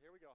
shot. Here we go.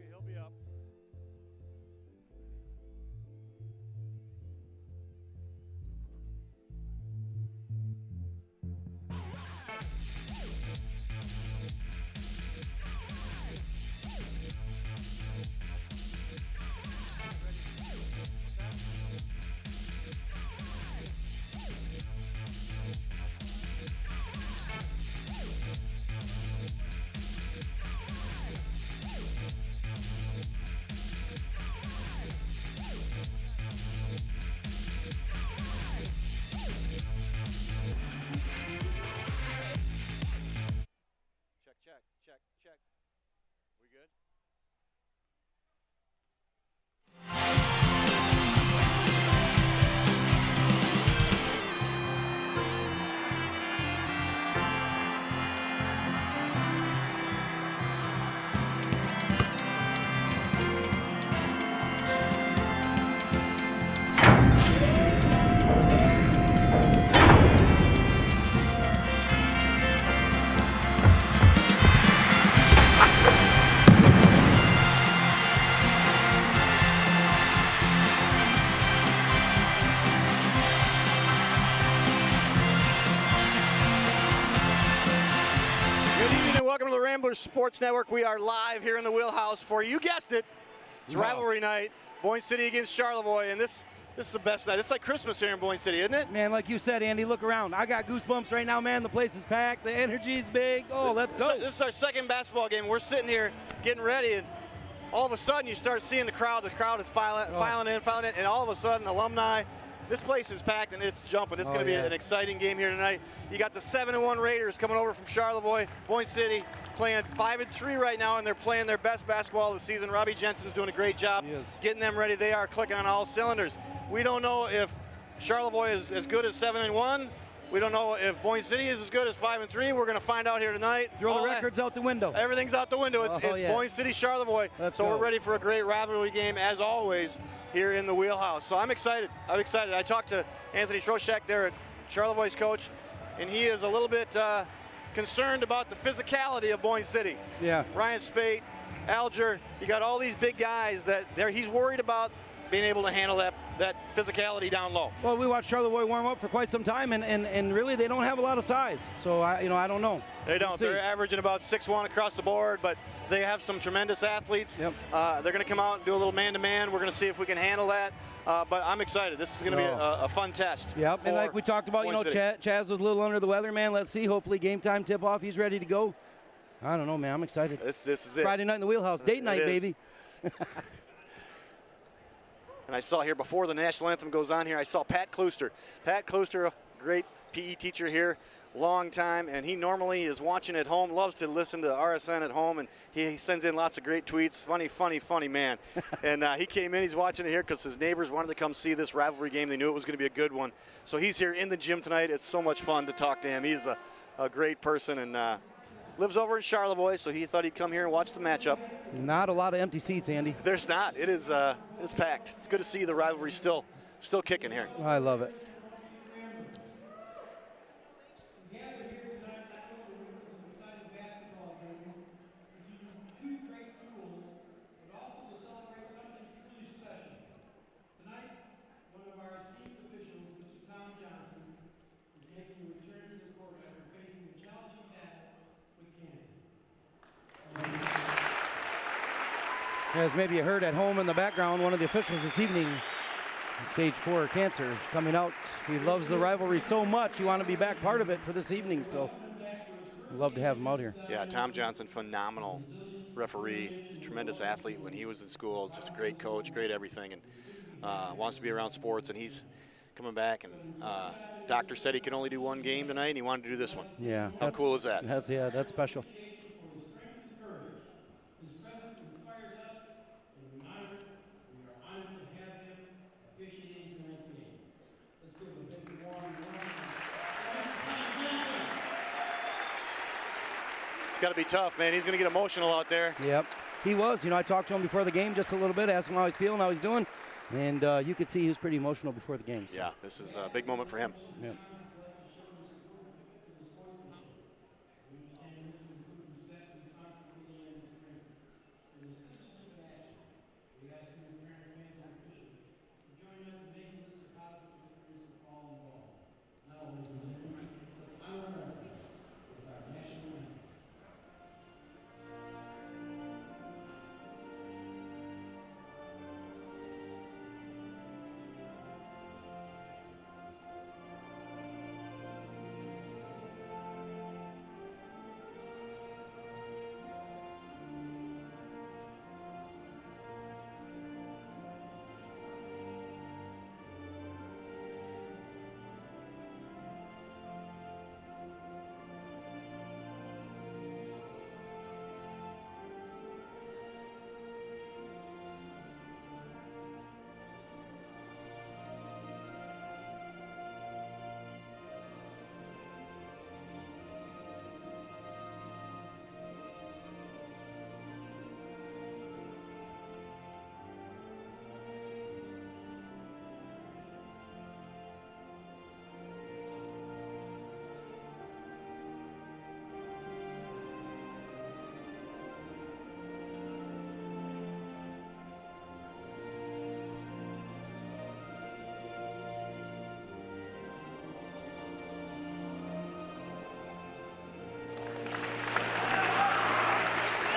He'll be up. Check. We good? Welcome to the Ramblers Sports Network. We are live here in the wheelhouse for, you guessed it, it's rivalry night. Boyne City against Charlevoix, and this is the best night. It's like Christmas here in Boyne City, isn't it? Man, like you said, Andy, look around. I got goosebumps right now, man. The place is packed. The energy's big. Oh, let's go. This is our second basketball game. We're sitting here getting ready, and all of a sudden you start seeing the crowd. The crowd is filing in, and all of a sudden alumni. This place is packed and it's jumping. It's going to be an exciting game here tonight. You got the 7-1 Raiders coming over from Charlevoix. Boyne City playing 5-3 right now, and they're playing their best basketball of the season. Robbie Jensen's doing a great job getting them ready. They are clicking on all cylinders. We don't know if Charlevoix is as good as 7-1. We don't know if Boyne City is as good as 5-3. We're going to find out here tonight. Throw the records out the window. Everything's out the window. It's Boyne City, Charlevoix. We're ready for a great rivalry game as always here in the wheelhouse. So I'm excited. I talked to Anthony Troshek there at Charlevoix's coach, and he is a little bit concerned about the physicality of Boyne City. Yeah. Ryan Spate, Alger, you got all these big guys that he's worried about being able to handle that physicality down low. Well, we watched Charlevoix warm up for quite some time, and really they don't have a lot of size. So I don't know. They don't. They're averaging about 6'1" across the board, but they have some tremendous athletes. Yep. They're going to come out and do a little man-to-man. We're going to see if we can handle that. But I'm excited. This is going to be a fun test. Yep. And like we talked about, Chaz was a little under the weather, man. Let's see. Hopefully, game time tip-off. He's ready to go. I don't know, man. I'm excited. This is it. Friday night in the wheelhouse. Date night, baby. And I saw here before the national anthem goes on here, I saw Pat Klooster. Pat Klooster, a great PE teacher here, long time, and he normally is watching at home, loves to listen to RSN at home, and he sends in lots of great tweets. Funny man. And he came in, he's watching it here because his neighbors wanted to come see this rivalry game. They knew it was going to be a good one. So he's here in the gym tonight. It's so much fun to talk to him. He's a great person, and lives over in Charlevoix, so he thought he'd come here and watch the matchup. Not a lot of empty seats, Andy. There's not. It is it's packed. It's good to see the rivalry still kicking here. I love it. As maybe you heard at home in the background, one of the officials this evening, stage 4 cancer, coming out. He loves the rivalry so much, he want to be back part of it for this evening, so we'd love to have him out here. Yeah, Tom Johnson, phenomenal referee, tremendous athlete when he was in school, just a great coach, great everything. And wants to be around sports, and he's coming back. And doctor said he could only do one game tonight, and he wanted to do this one. Yeah. How cool is that? That's special. It's got to be tough, man. He's going to get emotional out there. Yep, he was. You know, I talked to him before the game just a little bit, asked him how he's feeling, how he's doing, and you could see he was pretty emotional before the game. So. Yeah, this is a big moment for him. Yep.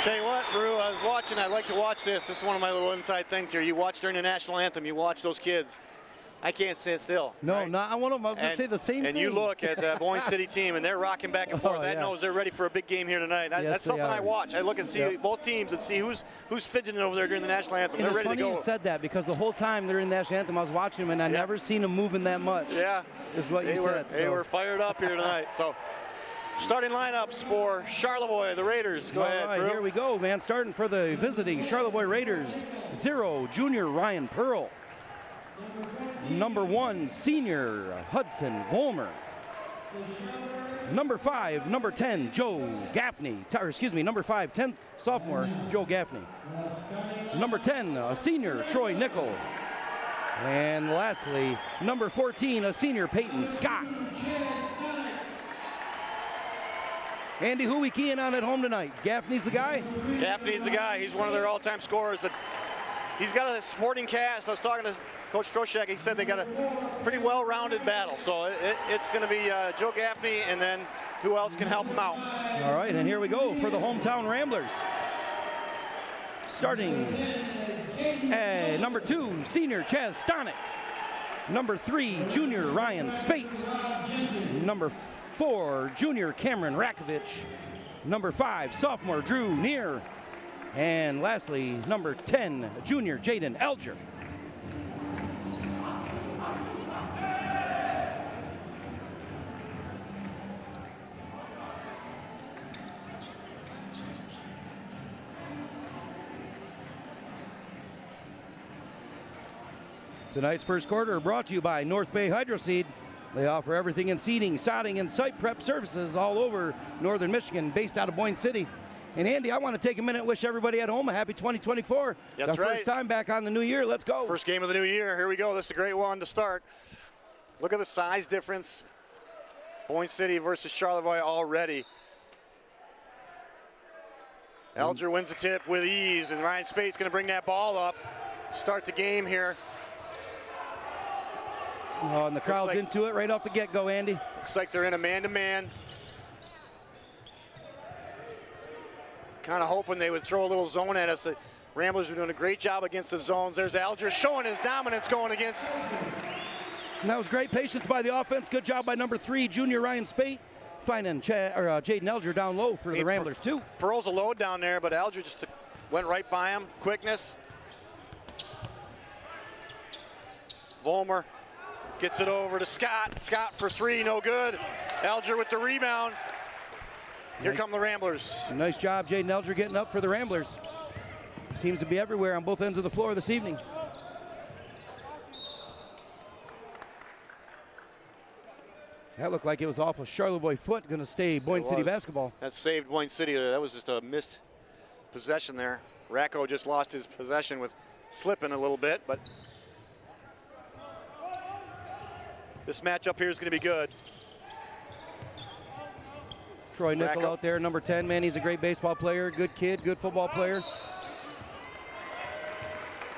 Tell you what, Brew, I was watching, I like to watch this. This is one of my little inside things here. You watch during the national anthem, you watch those kids. I can't stand still. No, right? not one of them. I was going to say the same thing. And you look at the Boyne City team, and they're rocking back and forth. That yeah. knows they're ready for a big game here tonight. Yes, that's something I are. watch. I look and see both teams and see who's fidgeting over there during the national anthem. And They're it's ready to funny go. you said that because the whole time they're in the national anthem, I was watching them, and I never seen them moving that much. Yeah. Is what you said. They were fired up here tonight. So, starting lineups for Charlevoix, the Raiders. Go ahead, All right, Brew. here we go, man. Starting for the visiting Charlevoix Raiders, 0, junior Ryan Pearl. Number 1, senior Hudson Volmer. Number 5, number 10, Joe Gaffney. Number 5, 10th sophomore, Joe Gaffney. Number 10, a senior, Troy Nickel. And lastly, number 14, a senior, Peyton Scott. Andy, who we keying on at home tonight? Gaffney's the guy? Gaffney's the guy. He's one of their all-time scorers. He's got a supporting cast. I was talking to Coach Troshak. He said they got a pretty well-rounded battle. So it's going to be Joe Gaffney, and then who else can help him out? All right, and here we go for the hometown Ramblers. Starting at number 2, senior Chaz Stonick. Number 3, junior Ryan Spate. Number 4, junior Cameron Rakovich. Number 5, sophomore Drew Neer. And lastly, number 10, junior Jaden Elger. Tonight's first quarter brought to you by North Bay Hydro Seed. They offer everything in seeding, sodding, and site prep services all over northern Michigan, based out of Boyne City. And Andy, I want to take a minute and wish everybody at home a happy 2024. That's it's our right. first time back on the new year. Let's go. First game of the new year. Here we go. This is a great one to start. Look at the size difference. Boyne City versus Charlevoix already. Elger wins the tip with ease, and Ryan Spate's going to bring that ball up. Start the game here. Oh, and the crowd's into it right off the get-go, Andy. Looks like they're in a man-to-man. Kind of hoping they would throw a little zone at us. The Ramblers are doing a great job against the zones. There's Elger showing his dominance going against. And that was great patience by the offense. Good job by number 3, junior Ryan Spate. Finding Jaden Elger down low for the Ramblers, too. Pearl's a load down there, but Elger just went right by him. Quickness. Volmer gets it over to Scott. Scott for three, no good. Alger with the rebound. Here come the Ramblers. Nice job, Jaden Alger, getting up for the Ramblers. He seems to be everywhere on both ends of the floor this evening. That looked like it was off a Charlevoix foot, going to stay Boyne City basketball. That saved Boyne City. That was just a missed possession there. Racco just lost his possession with slipping a little bit, but this matchup here is going to be good. Troy Nickel out there, number 10, man, he's a great baseball player, good kid, good football player.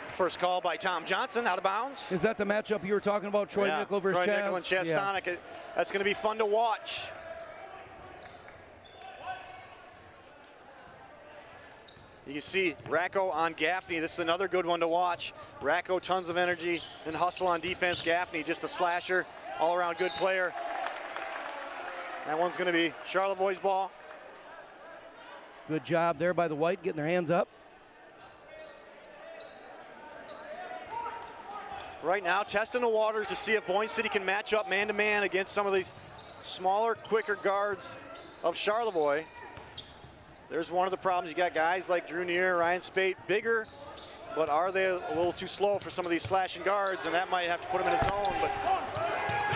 First call by Tom Johnson, out of bounds. Is that the matchup you were talking about, Troy Nickel versus Troy Nickel and Chaz Stonick. That's going to be fun to watch. You can see Racco on Gaffney. This is another good one to watch. Racco, tons of energy and hustle on defense. Gaffney, just a slasher, all-around good player. That one's going to be Charlevoix's ball. Good job there by the White, getting their hands up. Right now, testing the waters to see if Boyne City can match up man-to-man against some of these smaller, quicker guards of Charlevoix. There's one of the problems. You got guys like Drew Neer, Ryan Spate, bigger, but are they a little too slow for some of these slashing guards, and that might have to put them in a zone, but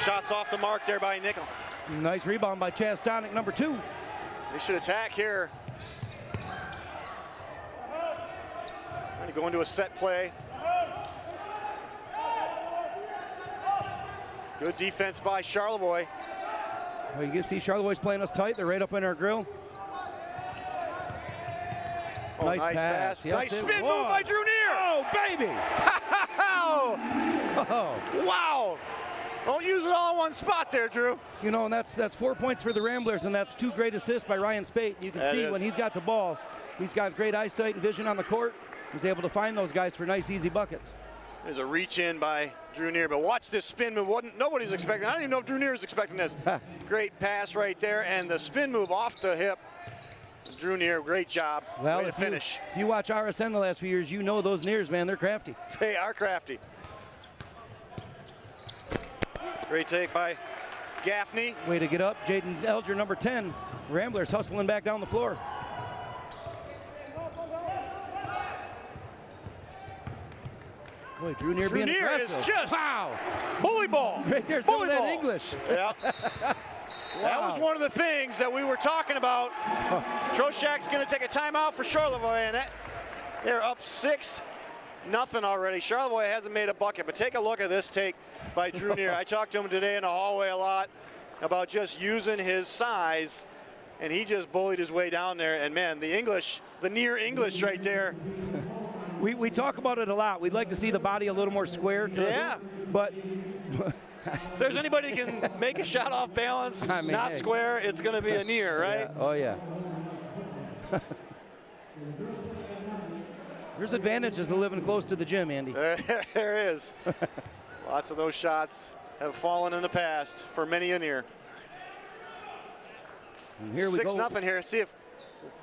shots off the mark there by Nickel. Nice rebound by Chaz Stonick, number 2. They should attack here. Trying to go into a set play. Good defense by Charlevoix. Well, you can see Charlevoix's playing us tight. They're right up in our grill. Oh, nice pass. Yes, nice spin move by Drew Neer. Oh, baby. Oh. Wow. Don't use it all in one spot there, Drew. You know, and that's 4 points for the Ramblers, and that's 2 great assists by Ryan Spate. You can see when he's got the ball, he's got great eyesight and vision on the court. He's able to find those guys for nice, easy buckets. There's a reach in by Drew Neer, but watch this spin move. Nobody's expecting. I don't even know if Drew Neer is expecting this. Great pass right there, and the spin move off the hip. Drew Neer, great job. Well, way to finish. If you watch RSN the last few years, you know those Neers, man, they're crafty. They are crafty. Great take by Gaffney. Way to get up, Jaden Alger, number 10. Ramblers hustling back down the floor. Boy, Drew Neer being aggressive. Is just wow. Bully ball. Right there, some of that English. Yeah. Wow. That was one of the things that we were talking about. Troshak's going to take a timeout for Charlevoix, and they're up 6-0 already. Charlevoix hasn't made a bucket, but take a look at this take by Drew Neer. I talked to him today in the hallway a lot about just using his size, and he just bullied his way down there. And man, the near English right there. We talk about it a lot. We'd like to see the body a little more square to the hoop, but if there's anybody who can make a shot off balance, not square, it's going to be a Neer, right? Yeah. Oh, yeah. There's advantages to living close to the gym, Andy. There is. Lots of those shots have fallen in the past for many a Neer. 6-0 here. See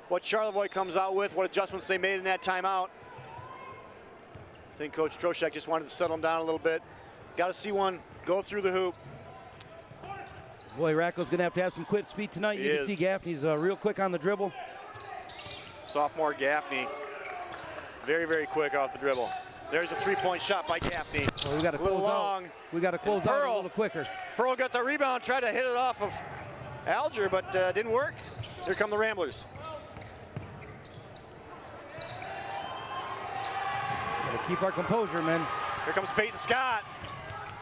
what Charlevoix comes out with, what adjustments they made in that timeout. I think Coach Troshak just wanted to settle him down a little bit. Got to see one go through the hoop. Boy, Racco's going to have some quick feet tonight. You can see Gaffney's real quick on the dribble. Sophomore Gaffney, very, very quick off the dribble. There's a three-point shot by Gaffney. Well, we got to close out. We got to close out a little quicker. Pearl got the rebound, tried to hit it off of Alger, but didn't work. Here come the Ramblers. Got to keep our composure, man. Here comes Peyton Scott.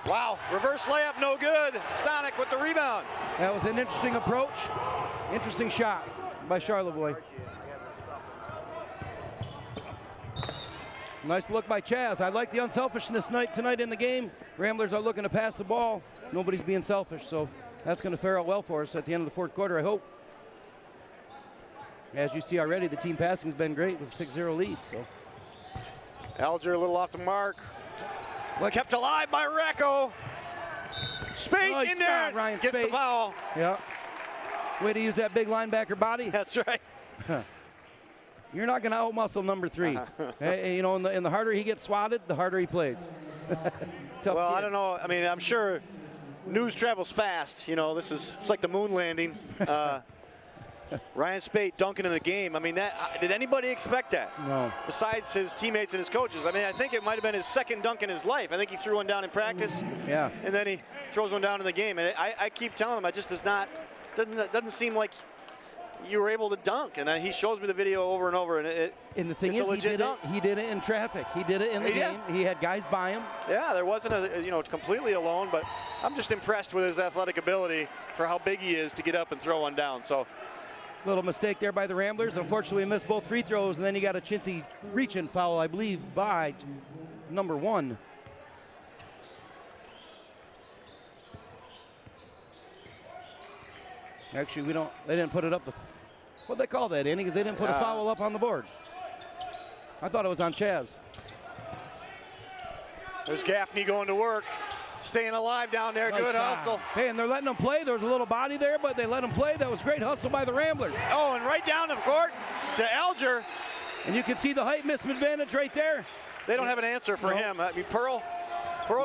Wow, reverse layup, no good. Stonick with the rebound. That was an interesting approach. Interesting shot by Charlevoix. Nice look by Chaz. I like the unselfishness tonight in the game. Ramblers are looking to pass the ball. Nobody's being selfish, so that's going to fare out well for us at the end of the fourth quarter, I hope. As you see already, the team passing has been great with a 6-0 lead. So Alger a little off the mark. Kept alive by Racco. Spate in there, Ryan gets Spate. The foul. Yeah. Way to use that big linebacker body. That's right. You're not going to outmuscle number 3. You know, and the harder he gets swatted, the harder he plays. Tough well, kid. I don't know. I mean, I'm sure news travels fast. You know, it's like the moon landing. Ryan Spate dunking in the game. I mean, did anybody expect that? No. Besides his teammates and his coaches. I mean, I think it might have been his second dunk in his life. I think he threw one down in practice. Yeah. And then he throws one down in the game. And I keep telling him, it just doesn't seem like you were able to dunk. And he shows me the video over and over. And the thing is, he did it in traffic. He did it in the game. He had guys by him. Yeah, there wasn't completely alone, but I'm just impressed with his athletic ability for how big he is to get up and throw one down. So. Little mistake there by the Ramblers. Unfortunately, we missed both free throws, and then you got a chintzy reach-in foul, I believe, by number 1. Actually, they didn't put it up. What'd they call that, Andy? Because they didn't put a foul up on the board. I thought it was on Chaz. There's Gaffney going to work. Staying alive down there. Nice good job. Hustle. Hey, and they're letting them play. There was a little body there, but they let them play. That was great hustle by the Ramblers. Oh, and right down the court to Alger. And you can see the height misadvantage right there. They don't have an answer for him. I mean, Pearl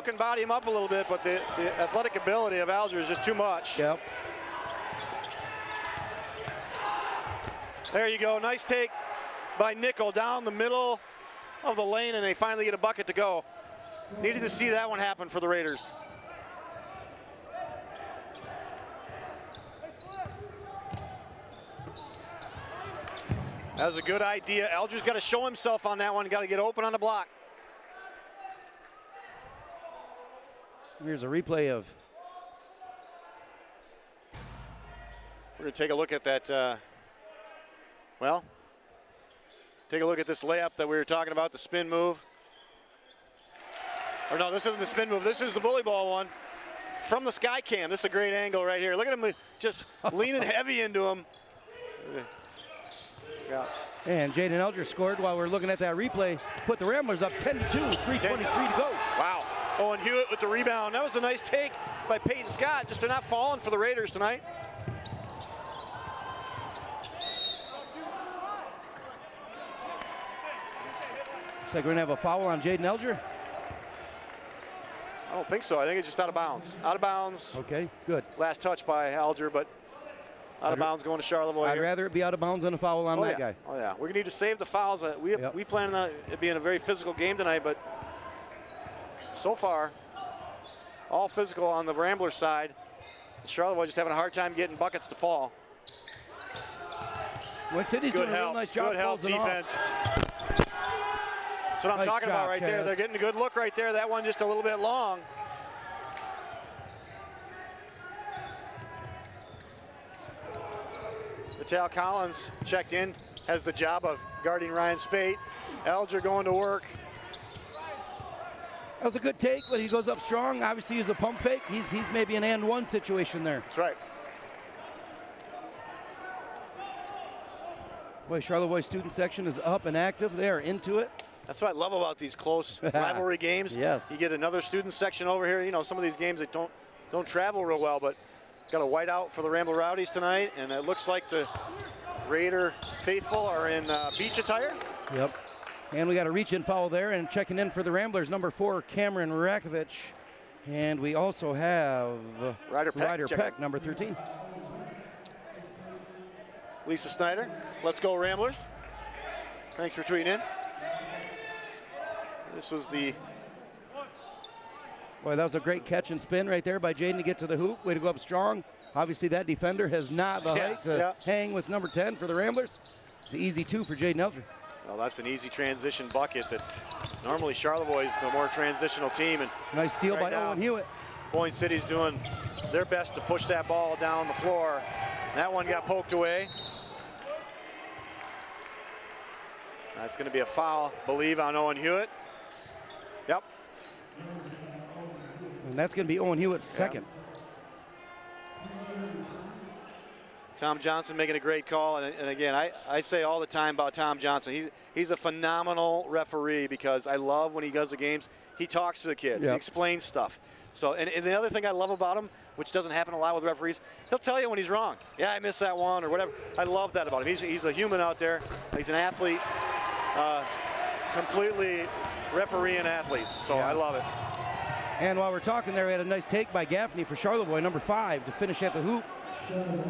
can body him up a little bit, but the athletic ability of Alger is just too much. Yep. There you go. Nice take by Nickel down the middle of the lane, and they finally get a bucket to go. Needed to see that one happen for the Raiders. That was a good idea. Alger's got to show himself on that one. Got to get open on the block. Here's a replay of. We're going to take a look at that. Take a look at this layup that we were talking about, the spin move. Or no, this isn't the spin move. This is the bully ball one from the sky cam. This is a great angle right here. Look at him just leaning heavy into him. Yeah. And Jaden Alger scored while we're looking at that replay. Put the Ramblers up 10-2, 3:23 to go. Wow. Owen Hewitt with the rebound. That was a nice take by Peyton Scott. Just they're not falling for the Raiders tonight. Looks like we're going to have a foul on Jaden Alger. I don't think so. I think it's just out of bounds. Out of bounds. Okay, good. Last touch by Alger, but out of bounds going to Charlevoix. I'd rather it be out of bounds than a foul on that guy. Oh, yeah. We're going to need to save the fouls. We plan on it being a very physical game tonight, but so far, all physical on the Rambler side. Charlevoix just having a hard time getting buckets to fall. Win City's doing a real nice job. Good help defense. That's what I'm talking about right there. They're getting a good look right there. That one just a little bit long. Natal Collins checked in, has the job of guarding Ryan Spate. Alger going to work. That was a good take, but he goes up strong. Obviously, he's a pump fake. He's maybe an and one situation there. That's right. Boy, Charlevoix student section is up and active. They are into it. That's what I love about these close rivalry games. Yes. You get another student section over here. You know, some of these games that don't travel real well, but got a whiteout for the Rambler Rowdies tonight, and it looks like the Raider faithful are in beach attire. Yep. And we got a reach-in foul there, and checking in for the Ramblers, number 4, Cameron Rakovich. And we also have Ryder Peck, number 13. Lisa Snyder, let's go Ramblers. Thanks for tweeting in. This was the... Boy, that was a great catch and spin right there by Jaden to get to the hoop. Way to go up strong. Obviously, that defender has not the height to hang with number 10 for the Ramblers. It's an easy 2 for Jaden Elger. Well, that's an easy transition bucket that normally Charlevoix is a more transitional team. And nice steal by Owen Hewitt. Boyne City's doing their best to push that ball down the floor. That one got poked away. That's going to be a foul, believe, on Owen Hewitt. Yep. And that's going to be Owen Hewitt's second. Tom Johnson making a great call. And again, I say all the time about Tom Johnson. He's a phenomenal referee because I love when he does the games. He talks to the kids. Yep. He explains stuff. So, and the other thing I love about him, which doesn't happen a lot with referees, he'll tell you when he's wrong. Yeah, I missed that one or whatever. I love that about him. He's a human out there. He's an athlete, completely refereeing athletes. So I love it. And while we're talking there, we had a nice take by Gaffney for Charlevoix, number 5, to finish at the hoop.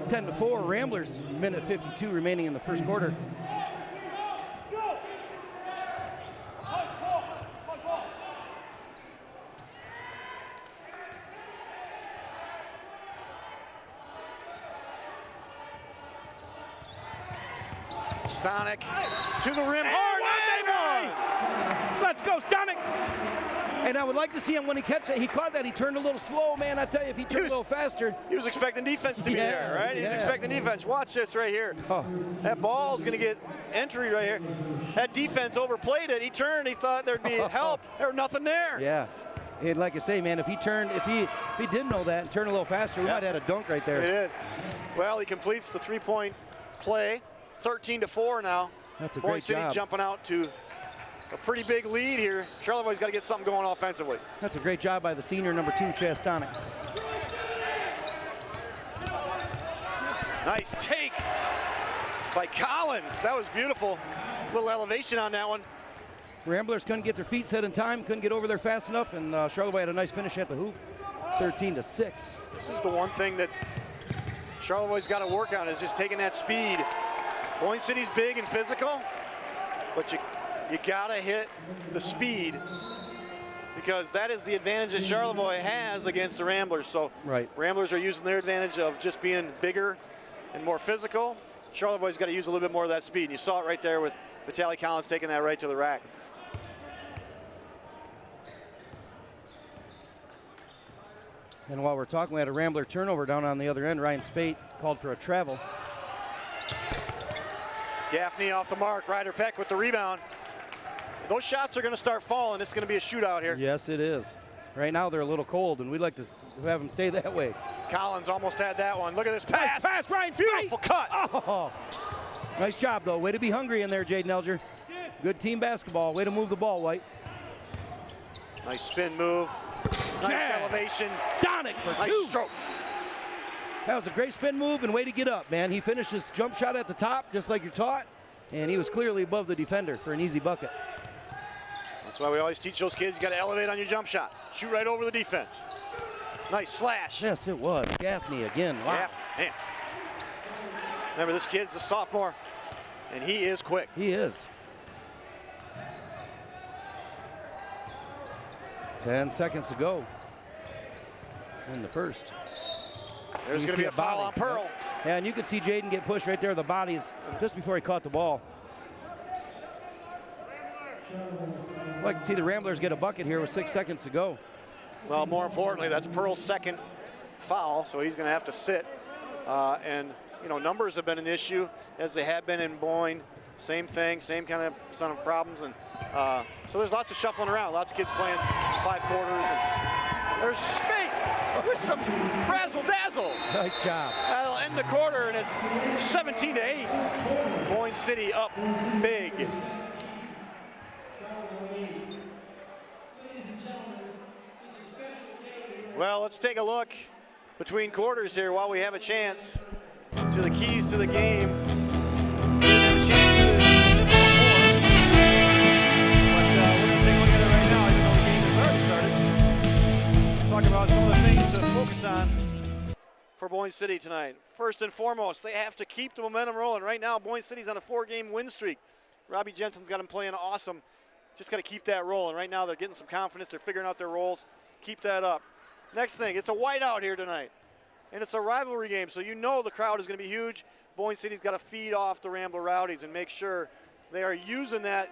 10-4, Ramblers, minute 52 remaining in the first quarter. Stanek to the rim, hard, and one! Let's go, Stanek! And I would like to see him when he catch it. He caught that. He turned a little slow, man. I tell you, if he turned a little faster. He was expecting defense to be there, right? He's expecting defense. Watch this right here. Oh. That ball's going to get entry right here. That defense overplayed it. He turned. He thought there'd be help. There was nothing there. Yeah. And like I say, man, if he did know that and turned a little faster, we might have had a dunk right there. He did. Well, he completes the three-point play. 13-4 now. That's a Boyne great City job. Jumping out to a pretty big lead here. Charlevoix's got to get something going offensively. That's a great job by the senior, number 2, Chaz Stanek. Nice take by Collins. That was beautiful. Little elevation on that one. Ramblers couldn't get their feet set in time, couldn't get over there fast enough, and Charlevoix had a nice finish at the hoop, 13-6. This is the one thing that Charlevoix's got to work on, is just taking that speed. Boyne City's big and physical, but you gotta hit the speed, because that is the advantage that Charlevoix has against the Ramblers. So Ramblers are using their advantage of just being bigger and more physical. Charlevoix's got to use a little bit more of that speed. And you saw it right there with Vitaly Collins taking that right to the rack. And while we're talking, we had a Rambler turnover down on the other end. Ryan Spate called for a travel. Gaffney off the mark. Ryder Peck with the rebound. Those shots are going to start falling. It's going to be a shootout here. Yes, it is. Right now they're a little cold, and we'd like to have them stay that way. Collins almost had that one. Look at this pass. Nice pass, Ryan. Beautiful cut. Oh, nice job, though. Way to be hungry in there, Jaden Elger. Good team basketball. Way to move the ball, White. Nice spin move. Nice elevation. Stanek for 2. Nice stroke. That was a great spin move and way to get up, man. He finished his jump shot at the top, just like you're taught, and he was clearly above the defender for an easy bucket. That's why we always teach those kids, you got to elevate on your jump shot. Shoot right over the defense. Nice slash. Yes, it was. Gaffney again. Wow. Man. Remember, this kid's a sophomore, and he is quick. He is. 10 seconds to go in the first. There's going to be a foul on Pearl. Yeah, and you could see Jaden get pushed right there, the bodies, just before he caught the ball. I'd like to see the Ramblers get a bucket here with 6 seconds to go. Well, more importantly, that's Pearl's second foul, so he's going to have to sit. And, you know, numbers have been an issue, as they have been in Boyne. Same thing, same kind of problems. And so there's lots of shuffling around. Lots of kids playing 5 quarters. And there's Spate with some razzle-dazzle. Nice job. That'll end the quarter, and it's 17-8. Boyne City up big. Well, let's take a look between quarters here while we have a chance to the keys to the game. We didn't have a chance to do before, but we're going to take a look at it right now, even though the game has already started. Talk about some of the things to focus on for Boyne City tonight. First and foremost, they have to keep the momentum rolling. Right now, Boyne City's on a 4-game win streak. Robbie Jensen's got them playing awesome. Just got to keep that rolling. Right now, they're getting some confidence. They're figuring out their roles. Keep that up. Next thing, it's a whiteout here tonight, and it's a rivalry game, so you know the crowd is going to be huge. Boyne City's got to feed off the Rambler Rowdies and make sure they are using that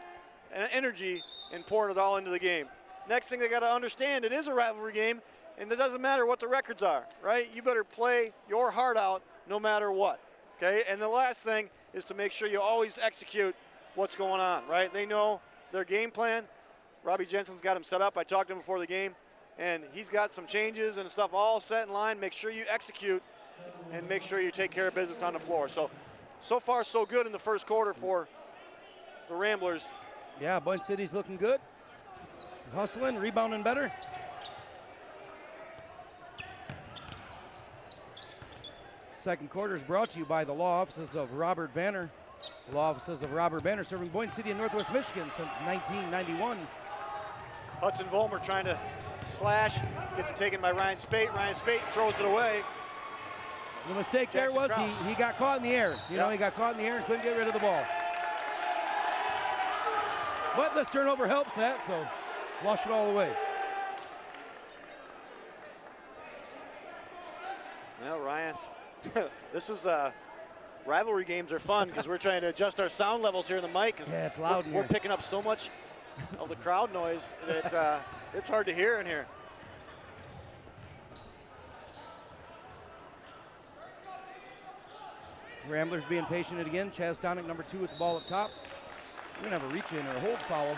energy and pouring it all into the game. Next thing, they got to understand it is a rivalry game, and it doesn't matter what the records are, right? You better play your heart out no matter what, okay? And the last thing is to make sure you always execute what's going on, right? They know their game plan. Robbie Jensen's got him set up. I talked to him before the game. And he's got some changes and stuff all set in line. Make sure you execute and make sure you take care of business on the floor. So far so good in the first quarter for the Ramblers. Yeah, Boyne City's looking good. Hustling, rebounding better. Second quarter is brought to you by the law offices of Robert Banner. The law offices of Robert Banner, serving Boyne City and Northwest Michigan since 1991. Hudson Vollmer trying to slash, gets it taken by Ryan Spate. Ryan Spate throws it away. The mistake there was he got caught in the air. You know, he got caught in the air and couldn't get rid of the ball. But this turnover helps that, so wash it all away. Well, Ryan, this is rivalry games are fun because we're trying to adjust our sound levels here in the mic. Yeah, it's loud in We're here. picking up so much of the crowd noise that it's hard to hear in here. Ramblers being patient again. Chaz Stonick, number 2 with the ball up top. We're gonna have a reach in or a hold foul.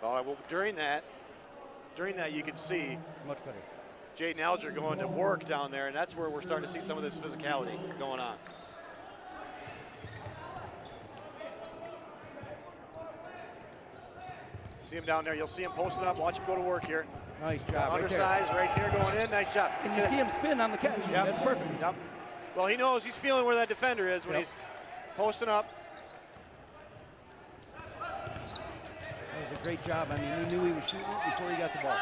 Well, during that you could see Much better. Jaden Alger going to work down there, and that's where we're starting to see some of this physicality going on. See him down there. You'll see him posting up. Watch him go to work here. Nice job. Undersized right there going in. Nice job. And you see him spin on the catch. Yep. That's perfect. Yep. Well, he knows he's feeling where that defender is when he's posting up. That was a great job. I mean, he knew he was shooting it before he got the ball.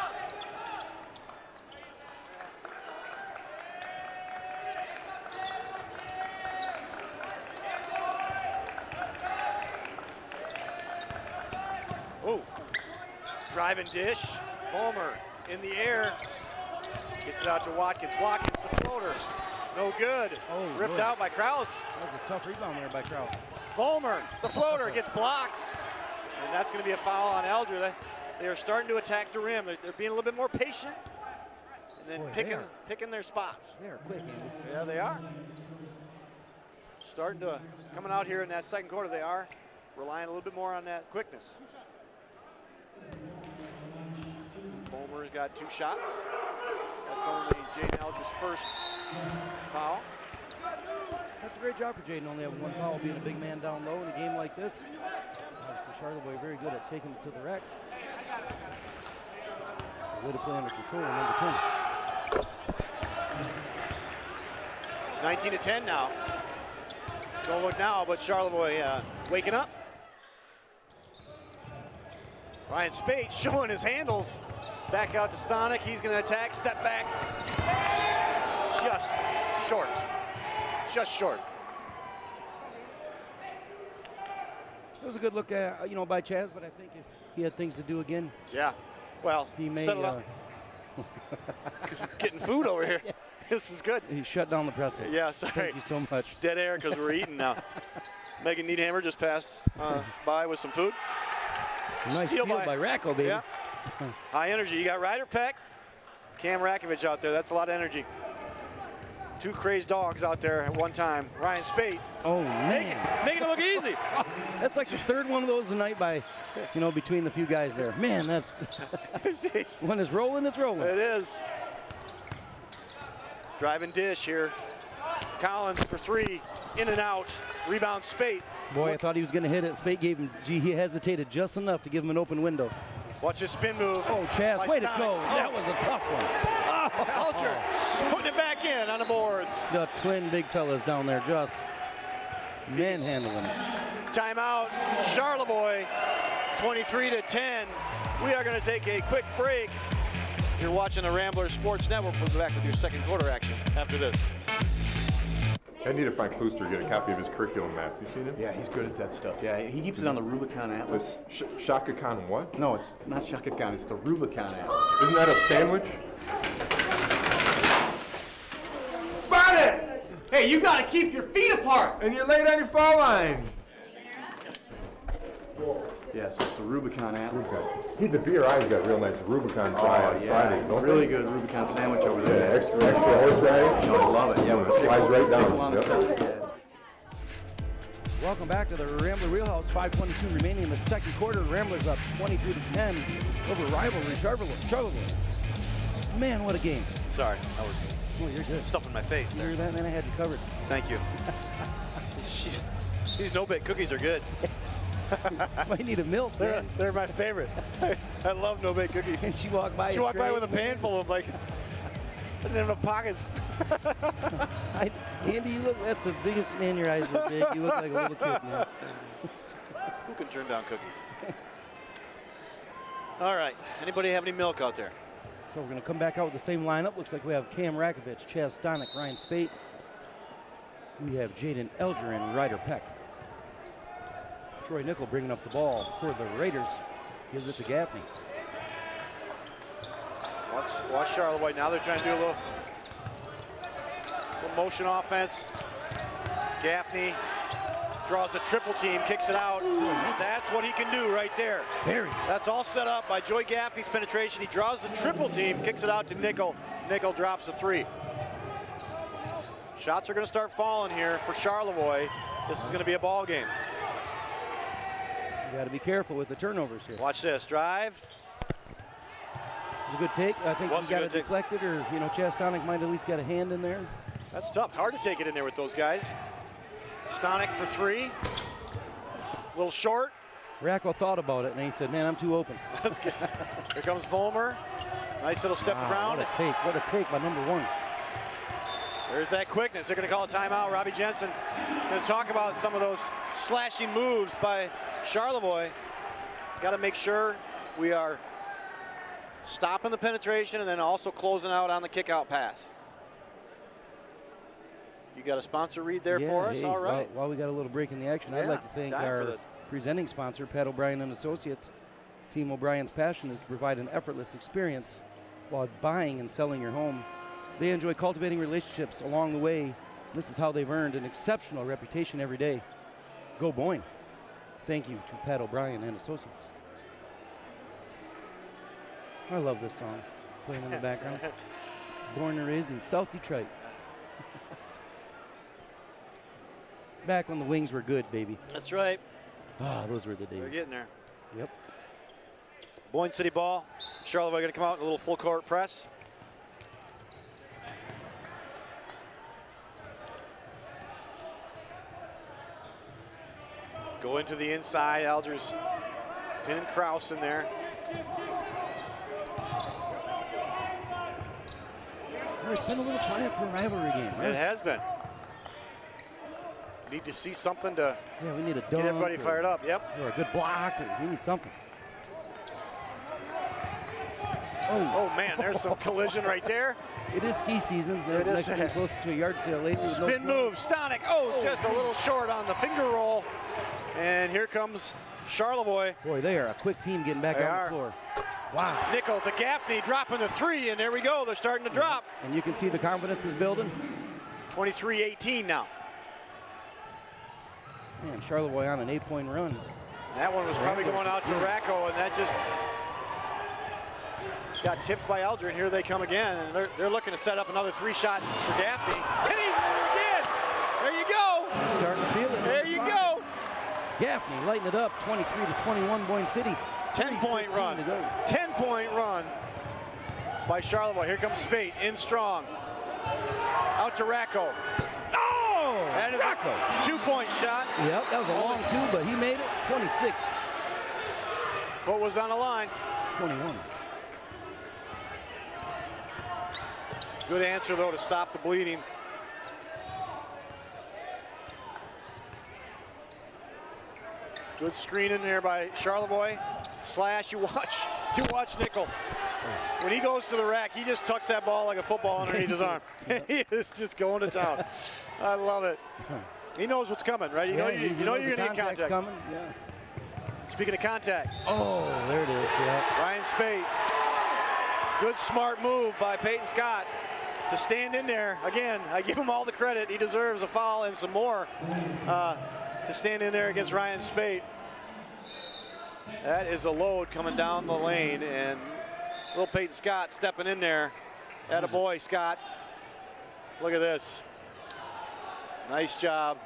Oh, driving dish. Vollmer in the air. Gets it out to Watkins. Watkins, the floater. No good. Oh, ripped out by Kraus. That was a tough rebound there by Kraus. Vollmer, the floater, gets blocked. And that's going to be a foul on Alger. They are starting to attack the rim. They're being a little bit more patient. And then picking their spots. They are quick, Andy. Yeah, they are. Coming out here in that second quarter, they are relying a little bit more on that quickness. Vollmer's got 2 shots. That's only Jaden Alger's first foul. That's a great job for Jaden, only having 1 foul, being a big man down low in a game like this. Obviously, Charlevoix very good at taking it to the rack. Way to play under control, number 10. 19-10 now. Don't look now, but Charlevoix waking up. Ryan Spate showing his handles. Back out to Stonick. He's going to attack. Step back. Just short. Just short. It was a good look, by Chaz, but I think if he had things to do again, Yeah. Well, he may. settle up. Getting food over here. Yeah. This is good. He shut down the presses. Yeah, sorry. Thank you so much. Dead air because we're eating now. Megan Needhammer just passed by with some food. Nice steal by Racco, baby. Yeah. High energy. You got Ryder Peck, Cam Rakovich out there. That's a lot of energy. 2 crazed dogs out there at one time. Ryan Spate. Oh, man. Making it look easy. That's like the 3rd one of those tonight by, between the few guys there. Man, that's when it's rolling, it's rolling. It is. Driving dish here. Collins for 3. In and out. Rebound Spate. Boy, I thought he was going to hit it. Spate gave him, he hesitated just enough to give him an open window. Watch his spin move. Oh, Chaz, way to go. Oh. That was a tough one. Alger putting it back in on the boards. The twin big fellas down there just manhandling. Timeout, Charlevoix, 23-10. We are going to take a quick break. You're watching the Rambler Sports Network. We'll be back with your second quarter action after this. I need to find Klooster, get a copy of his curriculum map. You seen him? Yeah, he's good at that stuff. Yeah, he keeps it on the Rubicon Atlas. Shaka Khan what? No, it's not Shaka Khan, it's the Rubicon Atlas. Isn't that a sandwich? Got it! Hey, you gotta keep your feet apart! And you're late on your foul line. Yeah, so it's the Rubicon Atlas. He, the beer I's got real nice Rubicon fry on Fridays, don't really they? good Rubicon sandwich over there. Yeah, extra horseradish. I love it. Yeah, with a Slides right down. pickle on the Yep. side. Yeah. Welcome back to the Rambler Wheelhouse. 5:22 remaining in the second quarter. Ramblers up 22-10 over Rivalry Charlevoix. Man, what a game. Sorry, I was Oh, you're good. stuffing my face You there. hear that, man? I had you covered. Thank you. These no-bake cookies are good. Might need a milk, man. They're my favorite. I love no-bake cookies. And she walked by. She walked by with a pan full of them, like, I didn't have enough pockets. Andy, you look, that's the biggest, man, your eyes look big. You look like a little kid, man. Who can turn down cookies? All right, anybody have any milk out there? So we're going to come back out with the same lineup. Looks like we have Cam Rakovich, Chaz Stonick, Ryan Spate. We have Jaden Elger and Ryder Peck. Troy Nickel bringing up the ball for the Raiders. Gives it to Gaffney. Watch Charlevoix. Now they're trying to do a little motion offense. Gaffney draws a triple team, kicks it out. That's what he can do right there. That's all set up by Joey Gaffney's penetration. He draws the triple team, kicks it out to Nickel. Nickel drops the 3. Shots are going to start falling here for Charlevoix. This is going to be a ball game. You got to be careful with the turnovers here. Watch this drive. It's a good take. I think he got it deflected, or Chaz Stonick might at least got a hand in there. That's tough. Hard to take it in there with those guys. Stonick for 3. A little short. Racco thought about it, and he said, man, I'm too open. That's good. Here comes Vollmer. Nice little step around. What a take. What a take by number 1. There's that quickness. They're going to call a timeout. Robbie Jensen going to talk about some of those slashing moves by Charlevoix. Got to make sure we are stopping the penetration and then also closing out on the kick-out pass. You got a sponsor read there for us? All right. While we got a little break in the action, I'd like to thank our presenting sponsor, Pat O'Brien and Associates. Team O'Brien's passion is to provide an effortless experience while buying and selling your home. They enjoy cultivating relationships along the way. This is how they've earned an exceptional reputation every day. Go Boyne. Thank you to Pat O'Brien and Associates. I love this song playing in the background. Born and raised in South Detroit. Back when the Wings were good, baby. That's right. Ah, those were the days. We're getting there. Yep. Boyne City ball. Charlevoix going to come out in a little full court press. Go into the inside. Alger's pinning Kraus in there. It's been a little quiet for a rivalry game. Right? It has been. Need to see something to we need a dunk, get everybody fired up. Yep. Or a good block. We need something. Oh man, there's some collision right there. It is ski season. There's next thing close to a yard sale lately. Spin move, Stonick. Just a little short on the finger roll. And here comes Charlevoix. Boy, they are a quick team getting back on the floor. Wow. Nickel to Gaffney, dropping the 3, and there we go. They're starting to drop. And you can see the confidence is building. 23-18 now. Man, Charlevoix on an 8-point run. That one was probably going out to Racco, and that just got tipped by Alger, and here they come again. And they're looking to set up another 3-shot for Gaffney. And he's in it again. There you go. They're starting to feel it. There you go. Gaffney lighting it up, 23-21, Boyne City. 10-point run. 10-point run by Charlevoix. Here comes Spate in strong. Out to Racco. Oh! That is Racco. 2-point shot. Yep, that was a long 2, but he made it. 26. Foot was on the line. 21. Good answer, though, to stop the bleeding. Good screen in there by Charlevoix. Slash, you watch Nickel. When he goes to the rack, he just tucks that ball like a football underneath his arm. He is just going to town. I love it. He knows what's coming, right? You know you're going to get contact. Coming. Yeah. Speaking of contact. Oh, there it is. Yeah. Ryan Spate. Good smart move by Peyton Scott to stand in there. Again, I give him all the credit. He deserves a foul and some more to stand in there against Ryan Spate. That is a load coming down the lane, and little Peyton Scott stepping in there. Attaboy, Scott. Look at this. Nice job.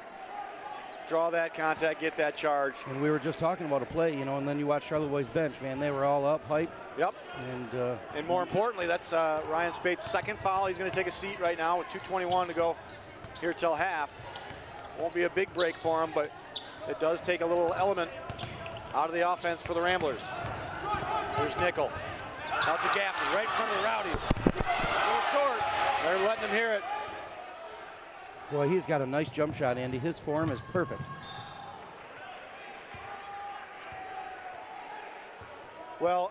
draw that contact, get that charge. And we were just talking about a play, you know, and then you watch Charlevoix's bench, man, they were all up, hype. Yep. And more importantly, that's Ryan Spade's second foul. He's going to take a seat right now with 2:21 to go here till half. Won't be a big break for him, but it does take a little element out of the offense for the Ramblers. There's Nickel. Out to Gaffney, right in front of the Rowdies. A little short. They're letting him hear it. boy, he's got a nice jump shot, Andy. His form is perfect. Well,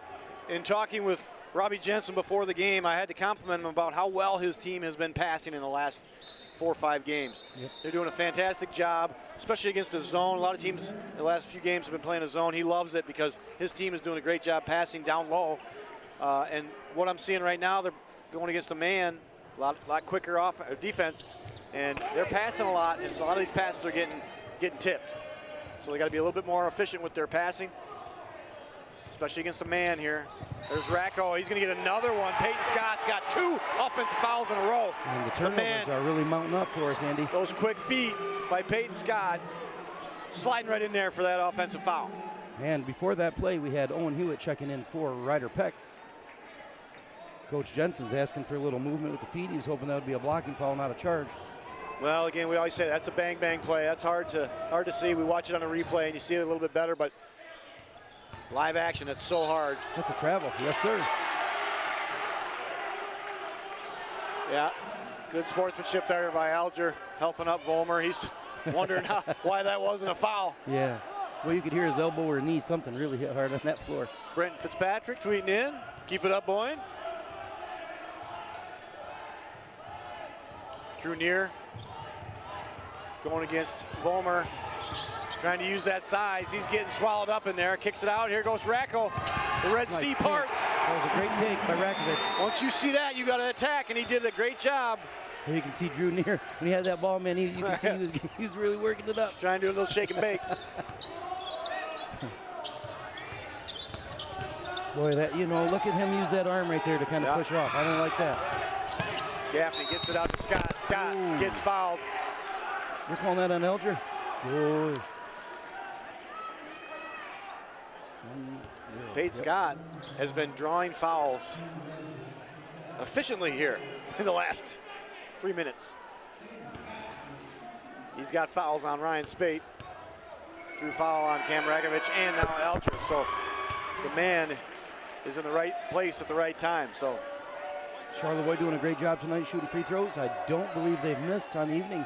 in talking with Robbie Jensen before the game, I had to compliment him about how well his team has been passing in the last 4 or 5 games. Yep. They're doing a fantastic job, especially against the zone. A lot of teams in the last few games have been playing a zone. He loves it because his team is doing a great job passing down low. And what I'm seeing right now, they're going against a man, a lot quicker defense, and they're passing a lot, and so a lot of these passes are getting tipped. So they got to be a little bit more efficient with their passing, especially against a man here. There's Racco. He's going to get another one. Peyton Scott's got 2 offensive fouls in a row. And the turnovers are really mounting up for us, Andy. Those quick feet by Peyton Scott sliding right in there for that offensive foul. And before that play, we had Owen Hewitt checking in for Ryder Peck. Coach Jensen's asking for a little movement with the feet. He was hoping that would be a blocking foul, not a charge. Well, again, we always say that's a bang-bang play. That's hard to see. We watch it on a replay, and you see it a little bit better, but live action, that's so hard. That's a travel. Yes, sir. Yeah, good sportsmanship there by Alger, helping up Volmer. He's wondering why that wasn't a foul. Yeah. Well, you could hear his elbow or knee, something really hit hard on that floor. Brenton Fitzpatrick tweeting in. Keep it up, Boyne. Drew Neer going against Volmer, trying to use that size. He's getting swallowed up in there. Kicks it out. Here goes Racco. The Red Sea parts. That was a great take by Rakovic. Once you see that, you got to attack, and he did a great job. And you can see Drew Neer when he had that ball, man. You can see he was really working it up. Trying to do a little shake and bake. Boy, that, you know, look at him use that arm right there to kind of push off. I don't like that. Gaffney gets it out to Scott. Scott gets fouled. You're calling that on Elger? Boy. Pate Scott has been drawing fouls efficiently here in the last 3 minutes. He's got fouls on Ryan Spate. Drew foul on Cam Rakovic and now Alger. So the man is in the right place at the right time. So Charlevoix doing a great job tonight shooting free throws. I don't believe they've missed on the evening.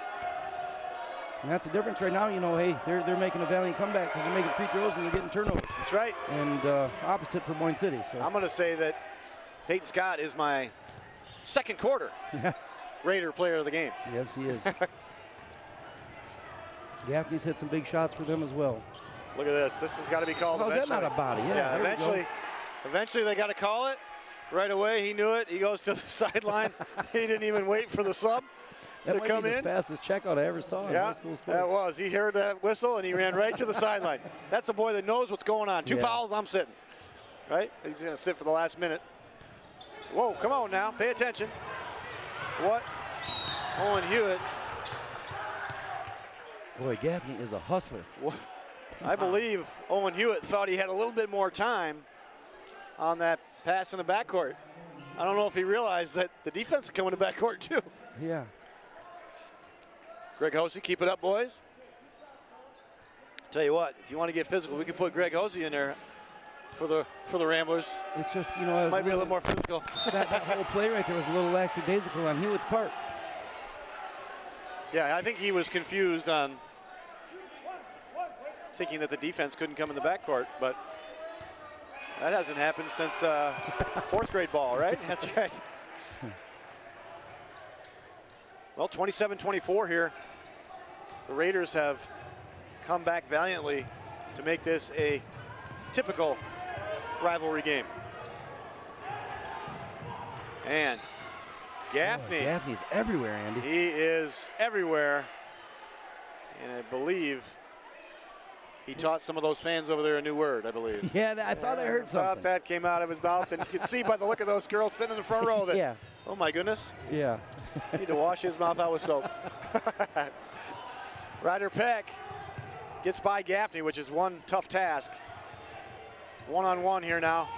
And that's the difference right now. You know, hey, they're making a valiant comeback because they're making free throws and they're getting turnovers. That's right. And opposite for Boyne City. So I'm going to say that Peyton Scott is my second quarter Raider player of the game. Yes, he is. Gaffney's hit some big shots for them as well. Look at this. This has got to be called eventually. Is that not a body? Yeah, eventually they got to call it. Right away, he knew it. He goes to the sideline. He didn't even wait for the sub to come in. That might be the fastest checkout I ever saw in high school sports. That was. He heard that whistle, and he ran right to the sideline. That's a boy that knows what's going on. 2 fouls, I'm sitting. Right? He's going to sit for the last minute. Whoa, come on now. Pay attention. What? Owen Hewitt. Boy, Gaffney is a hustler. I believe Owen Hewitt thought he had a little bit more time on that pass in the backcourt. I don't know if he realized that the defense is coming to backcourt too. Yeah. Greg Hosey, keep it up, boys. Tell you what, if you want to get physical, we can put Greg Hosey in there for the Ramblers. It's just, you know, might be a little more physical. that whole play right there was a little lackadaisical on Hewitt's part. Yeah, I think he was confused on thinking that the defense couldn't come in the backcourt, but that hasn't happened since 4th grade ball, right? That's right. Well, 27-24 here. The Raiders have come back valiantly to make this a typical rivalry game. And Gaffney. Oh, Gaffney's everywhere, Andy. He is everywhere. And I believe he taught some of those fans over there a new word, I believe. Yeah, I thought I heard something. I thought that came out of his mouth, and you can see by the look of those girls sitting in the front row that, yeah. Oh my goodness. Yeah. Need to wash his mouth out with soap. Ryder Peck Gets by Gaffney, which is one tough task. One-on-one here now.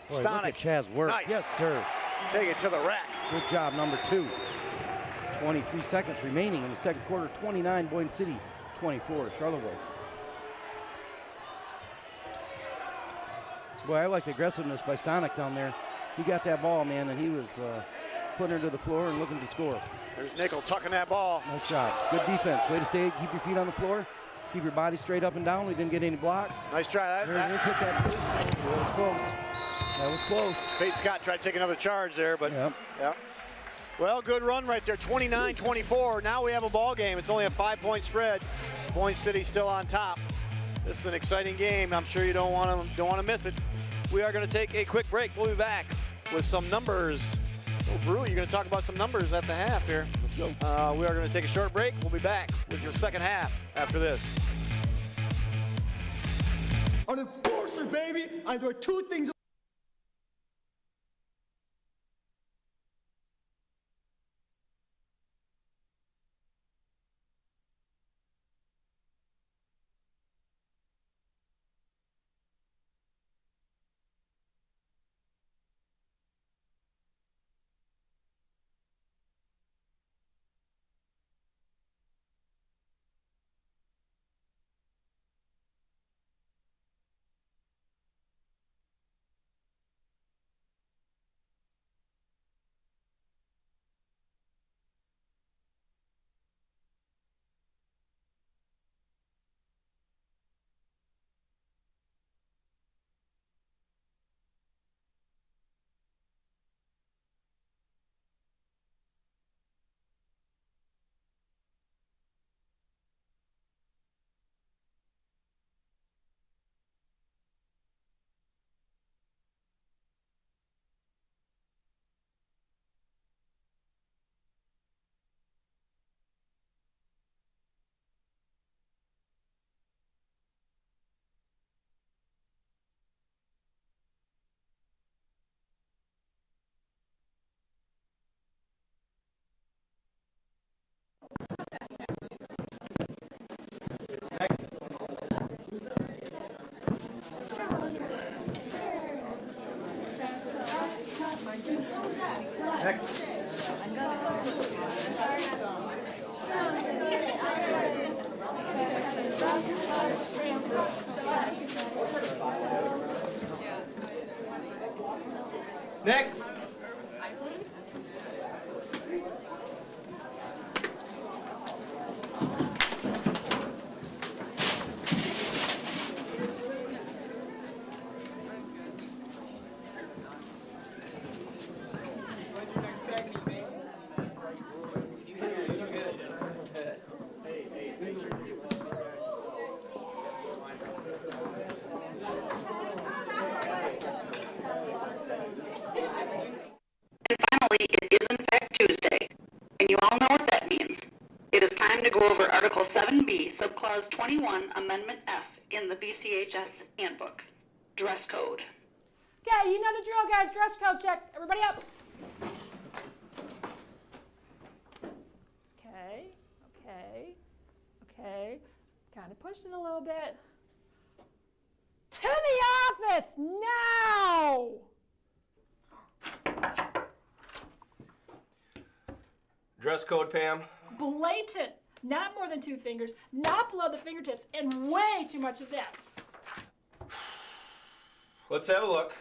Boy, look at Chaz work. Nice. Yes, sir. Take it to the rack. Good job, number 2. 23 seconds remaining in the second quarter. 29, Boyne City, 24, Charlevoix. Boy, I like the aggressiveness by Stanek down there. He got that ball, man, and he was putting her to the floor and looking to score. There's Nickel tucking that ball. Nice job. Good defense. Way to stay, keep your feet on the floor. Keep your body straight up and down. We didn't get any blocks. Nice try. There it is. Hit that too. That was close. That was close. Peyton Scott tried to take another charge there, but yep. Yeah. Well, good run right there. 29-24. Now we have a ball game. It's only a 5-point spread. Boyne City still on top. This is an exciting game. I'm sure you don't want to miss it. We are going to take a quick break. We'll be back with some numbers. Oh, Brew, you're going to talk about some numbers at the half here. Let's go. We are going to take a short break. We'll be back with your second half after this. I'm an enforcer, baby. I enjoy 2 things. Next. Next. It is in fact Tuesday, and you all know what that means. It is time to go over Article 7B, Subclause 21, Amendment F in the BCHS Handbook. Dress code. Okay, you know the drill, guys. Dress code check. Everybody up. Okay. Kind of pushing a little bit. To the office now! Dress code, Pam. Blatant. Not more than 2 fingers, not below the fingertips, and way too much of this. Let's have a look.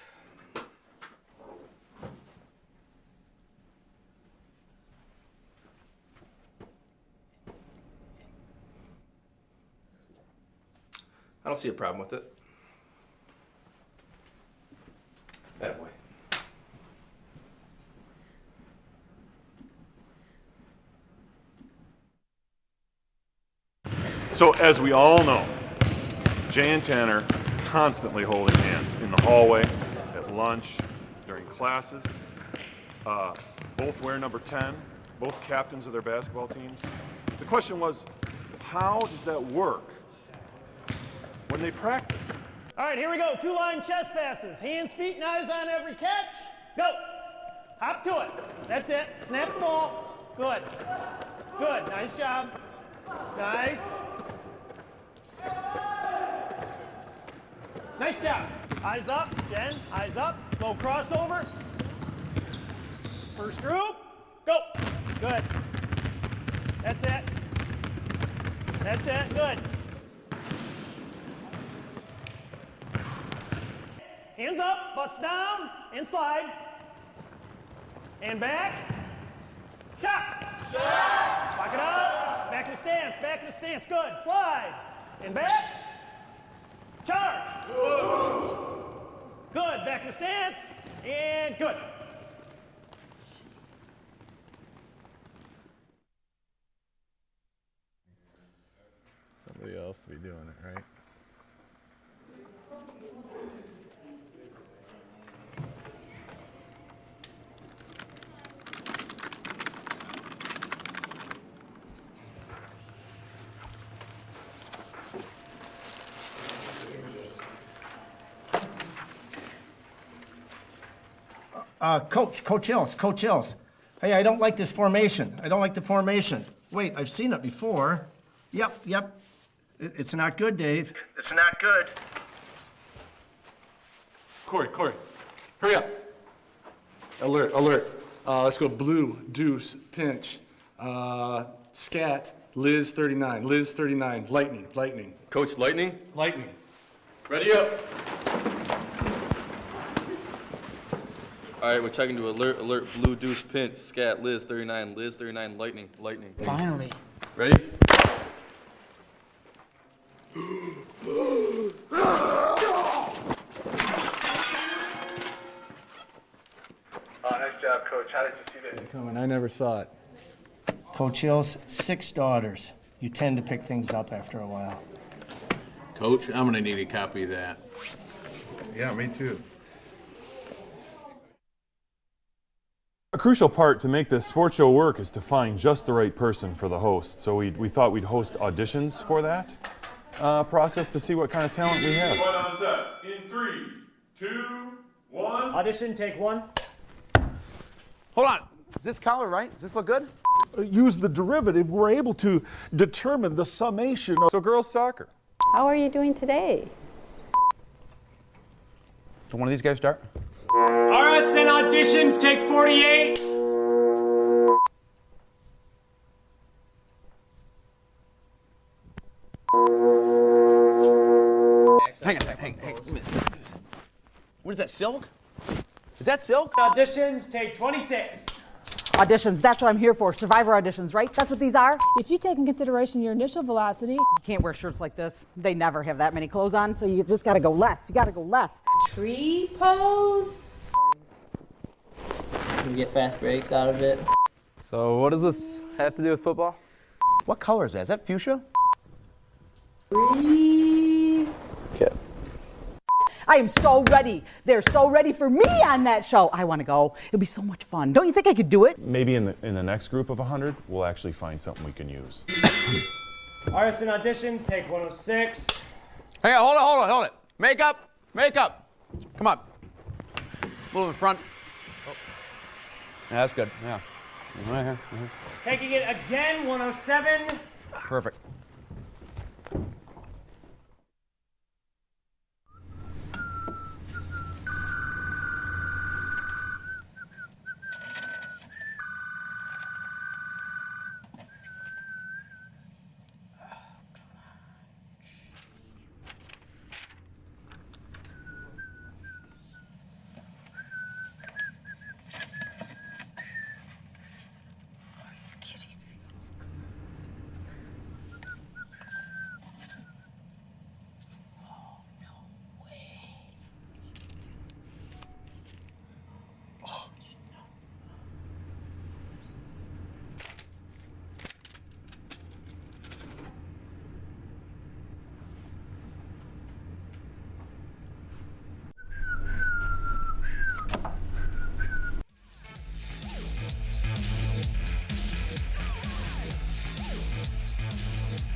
I don't see a problem with it. That way. So as we all know, Jay and Tanner constantly holding hands in the hallway, at lunch, during classes. Both wear number 10, both captains of their basketball teams. The question was, how does that work when they practice? All right, here we go. 2-line chest passes. Hands, feet, and eyes on every catch. Go. Hop to it. That's it. Snap the ball. Good. Good. Nice job. Nice. Nice job. Eyes up, Jen. Eyes up. Go crossover. First group. Go. Good. That's it. That's it. Good. Hands up, butts down, and slide. And back. Shot. Lock it up. Back in the stance. Back in the stance. Good. Slide. And back. Charge. Good. Back in the stance. And good. Somebody else to be doing it, right? Coach Ills. Hey, I don't like this formation. I don't like the formation. Wait, I've seen it before. Yep. It's not good, Dave. It's not good. Corey, hurry up. Alert. Let's go blue, deuce, pinch. Scat, Liz 39, lightning. Coach, lightning? Lightning. Ready up. All right, we're checking to alert, blue, deuce, pinch, scat, Liz 39, lightning. Finally. Ready? Nice job, Coach. How did you see that? Coming, I never saw it. Coach Ills, 6 daughters. You tend to pick things up after a while. Coach, I'm gonna need a copy of that. Yeah, me too. A crucial part to make this sports show work is to find just the right person for the host. So we thought we'd host auditions for that process to see what kind of talent we have. One on set. In 3, 2, 1. Audition, take 1. Hold on. Is this color right? Does this look good? Use the derivative, we're able to determine the summation of... So girls soccer. How are you doing today? Can one of these guys start? RSN auditions, take 48. Hang on a second. Hang. What is that, silk? Is that silk? Auditions, take 26. Auditions, that's what I'm here for. Survivor auditions, right? That's what these are? If you take in consideration your initial velocity, You can't wear shirts like this. They never have that many clothes on, so you just gotta go less. You gotta go less. tree pose. You get fast breaks out of it. So what does this have to do with football? What color is that? Is that fuchsia? Breathe. Okay. I am so ready. They're so ready for me on that show. I want to go. It'll be so much fun. Don't you think I could do it? Maybe in the next group of 100, we'll actually find something we can use. RSN auditions, take 106. Hang on, hold it. Makeup. Come on. Move in front. Oh. Yeah, that's good. Yeah. Right here. Taking it again, 107. Perfect.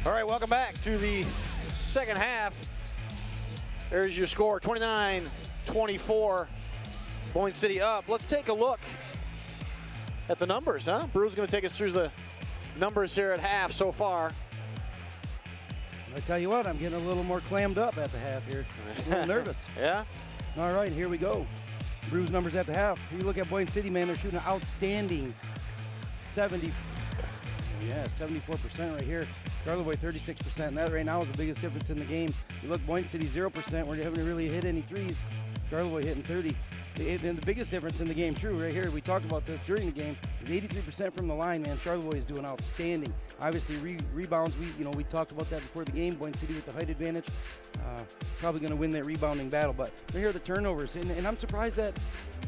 All right, welcome back to the second half. There's your score, 29-24. Boyne City up. Let's take a look at the numbers, huh? Brew's going to take us through the numbers here at half so far. I tell you what, I'm getting a little more clammed up at the half here. A little nervous. Yeah? All right, here we go. Bruise numbers at the half. You look at Boyne City, man, they're shooting an outstanding 74% right here. Charlevoix 36%, and that right now is the biggest difference in the game. You look, Boyne City 0%, where they haven't really hit any threes. Charlevoix hitting 30. And the biggest difference in the game, true, right here, we talked about this during the game, is 83% from the line, man. Charlevoix is doing outstanding. Obviously, rebounds, we talked about that before the game. Boyne City with the height advantage, probably going to win that rebounding battle. But right here are the turnovers, and I'm surprised that,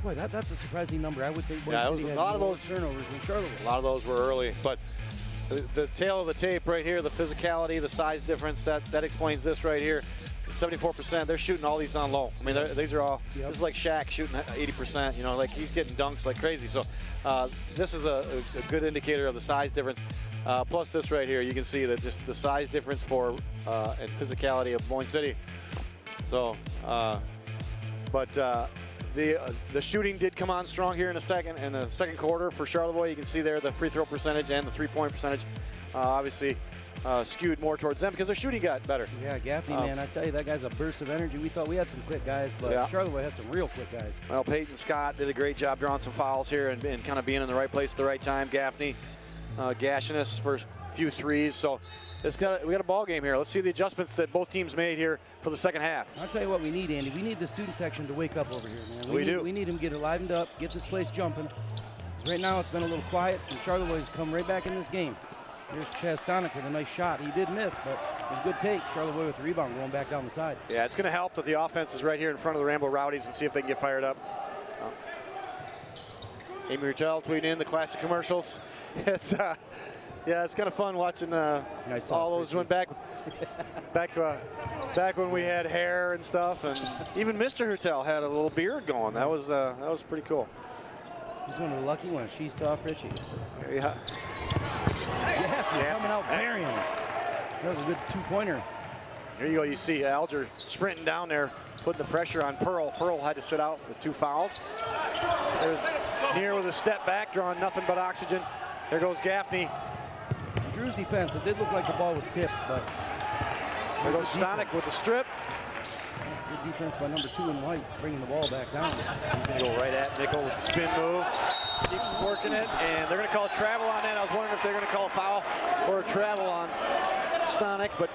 boy, that's a surprising number. I would think Boyne City had a lot of those turnovers in Charlevoix. A lot of those were early, but the tail of the tape right here, the physicality, the size difference, that explains this right here. 74%, they're shooting all these on low. I mean, these are all, this is like Shaq shooting 80%, like he's getting dunks like crazy. So this is a good indicator of the size difference. Plus this right here, you can see that just the size difference and physicality of Boyne City. So, the shooting did come on strong here in the second quarter for Charlevoix. You can see there the free throw percentage and the three-point percentage obviously skewed more towards them because their shooting got better. Yeah, Gaffney, man, I tell you, that guy's a burst of energy. We thought we had some quick guys, but Charlevoix has some real quick guys. Well, Peyton Scott did a great job drawing some fouls here and kind of being in the right place at the right time. Gaffney gashing us for a few threes. So we got a ball game here. Let's see the adjustments that both teams made here for the second half. I'll tell you what we need, Andy. We need the student section to wake up over here, man. We do. We need them to get livened up, get this place jumping. Right now it's been a little quiet, and Charlevoix's come right back in this game. Here's Chaz Stonick with a nice shot. He did miss, but it was a good take. Charlevoix with the rebound going back down the side. Yeah, it's going to help that the offense is right here in front of the Rambo Rowdies and see if they can get fired up. Amy Rutel tweeting in the classic commercials. It's it's kind of fun watching all those went back when we had hair and stuff, and even Mr. Rutel had a little beard going. That was pretty cool. He's one of the lucky ones. She saw Fritchie. So. Yeah. Coming out carrying. That was a good two-pointer. Here you go. You see Alger sprinting down there, putting the pressure on Pearl. Pearl had to sit out with 2 fouls. There's Near with a step back, drawing nothing but oxygen. There goes Gaffney. Drew's defense, it did look like the ball was tipped, but... There goes Stonick with the strip. Good defense by number 2 in white, bringing the ball back down. He's going to go right at Nickel with the spin move. Keeps working it, and they're going to call a travel on that. I was wondering if they're going to call a foul or a travel on Stonick, but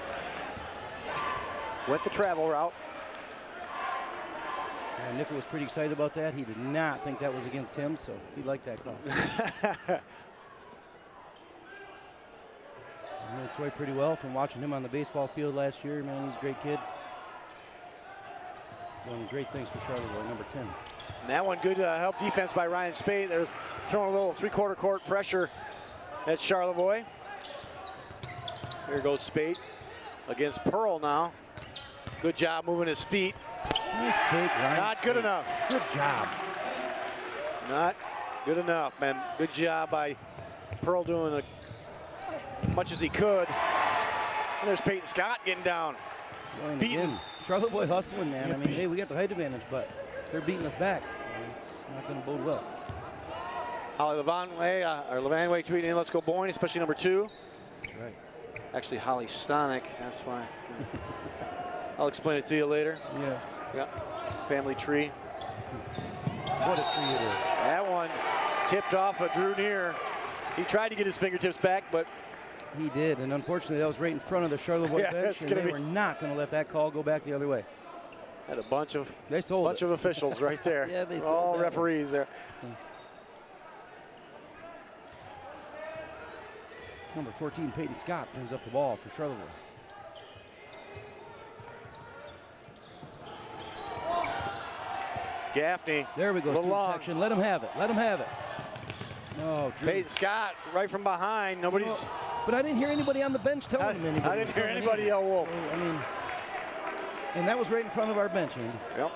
went the travel route. Yeah, Nickel was pretty excited about that. He did not think that was against him, so he liked that call. I know Troy pretty well from watching him on the baseball field last year. Man, he's a great kid. Doing great things for Charlevoix, number 10. And that one, good help defense by Ryan Spade. They're throwing a little three-quarter court pressure at Charlevoix. Here goes Spade against Pearl now. Good job moving his feet. Nice take, Ryan. Not good enough. Good job. Not good enough, man. Good job by Pearl doing as much as he could. And there's Peyton Scott getting down. Beating. Charlevoix hustling, man. I mean, hey, we got the height advantage, but they're beating us back. It's not going to bode well. Holly Levanway tweeting in, let's go Boyne, especially number 2. Right. Actually, Holly Stonick, that's why. I'll explain it to you later. Yes. Yeah, family tree. What a tree it is. That one tipped off of Drew Neer. He tried to get his fingertips back, but he did, and unfortunately that was right in front of the Charlevoix bench, and they were not going to let that call go back the other way. Had a bunch of officials right there. Yeah, they sold all that referees there. Number 14, Peyton Scott, brings up the ball for Charlevoix. Gaffney. There we go, student section. Let him have it. Let him have it. No, Drew. Peyton Scott right from behind. Nobody's. But I didn't hear anybody on the bench telling him anything. I didn't hear anybody yell wolf. I mean, and that was right in front of our bench, Andy. Yep.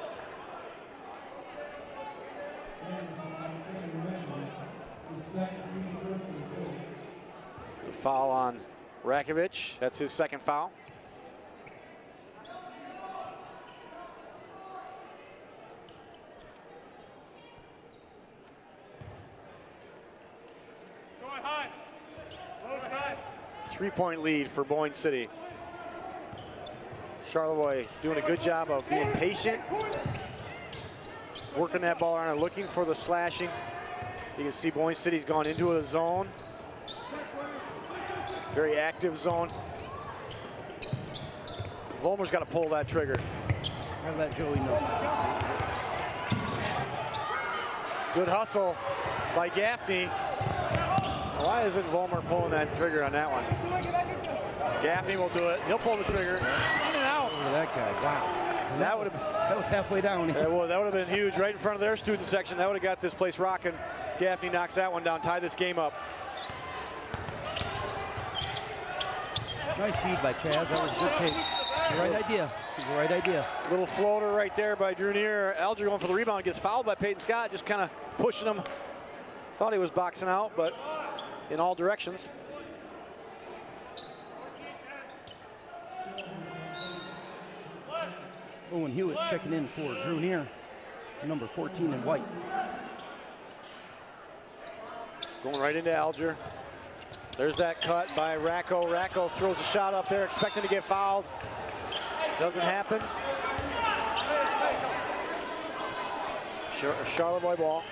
Foul on Rakovic. That's his second foul. Three-point lead for Boyne City. Charlevoix doing a good job of being patient, working that ball around and looking for the slashing. You can see Boyne City's gone into a zone, very active zone. Vollmer's got to pull that trigger. I'll let Joey know. Good hustle by Gaffney. Why isn't Vollmer pulling that trigger on that one? Gaffney will do it. He'll pull the trigger. In and out. Look at that guy. Wow. And that was halfway down. That would have been huge right in front of their student section. That would have got this place rocking. Gaffney knocks that one down, tie this game up. Nice feed by Chaz. That was a good take. The right idea. The right idea. Little floater right there by Drew Neer. Alger going for the rebound. Gets fouled by Peyton Scott, just kind of pushing him. Thought he was boxing out, but in all directions. Owen Hewitt checking in for Drew Neer, number 14 in white. Going right into Alger. There's that cut by Racco. Racco throws a shot up there, expecting to get fouled. Doesn't happen. Charlevoix ball.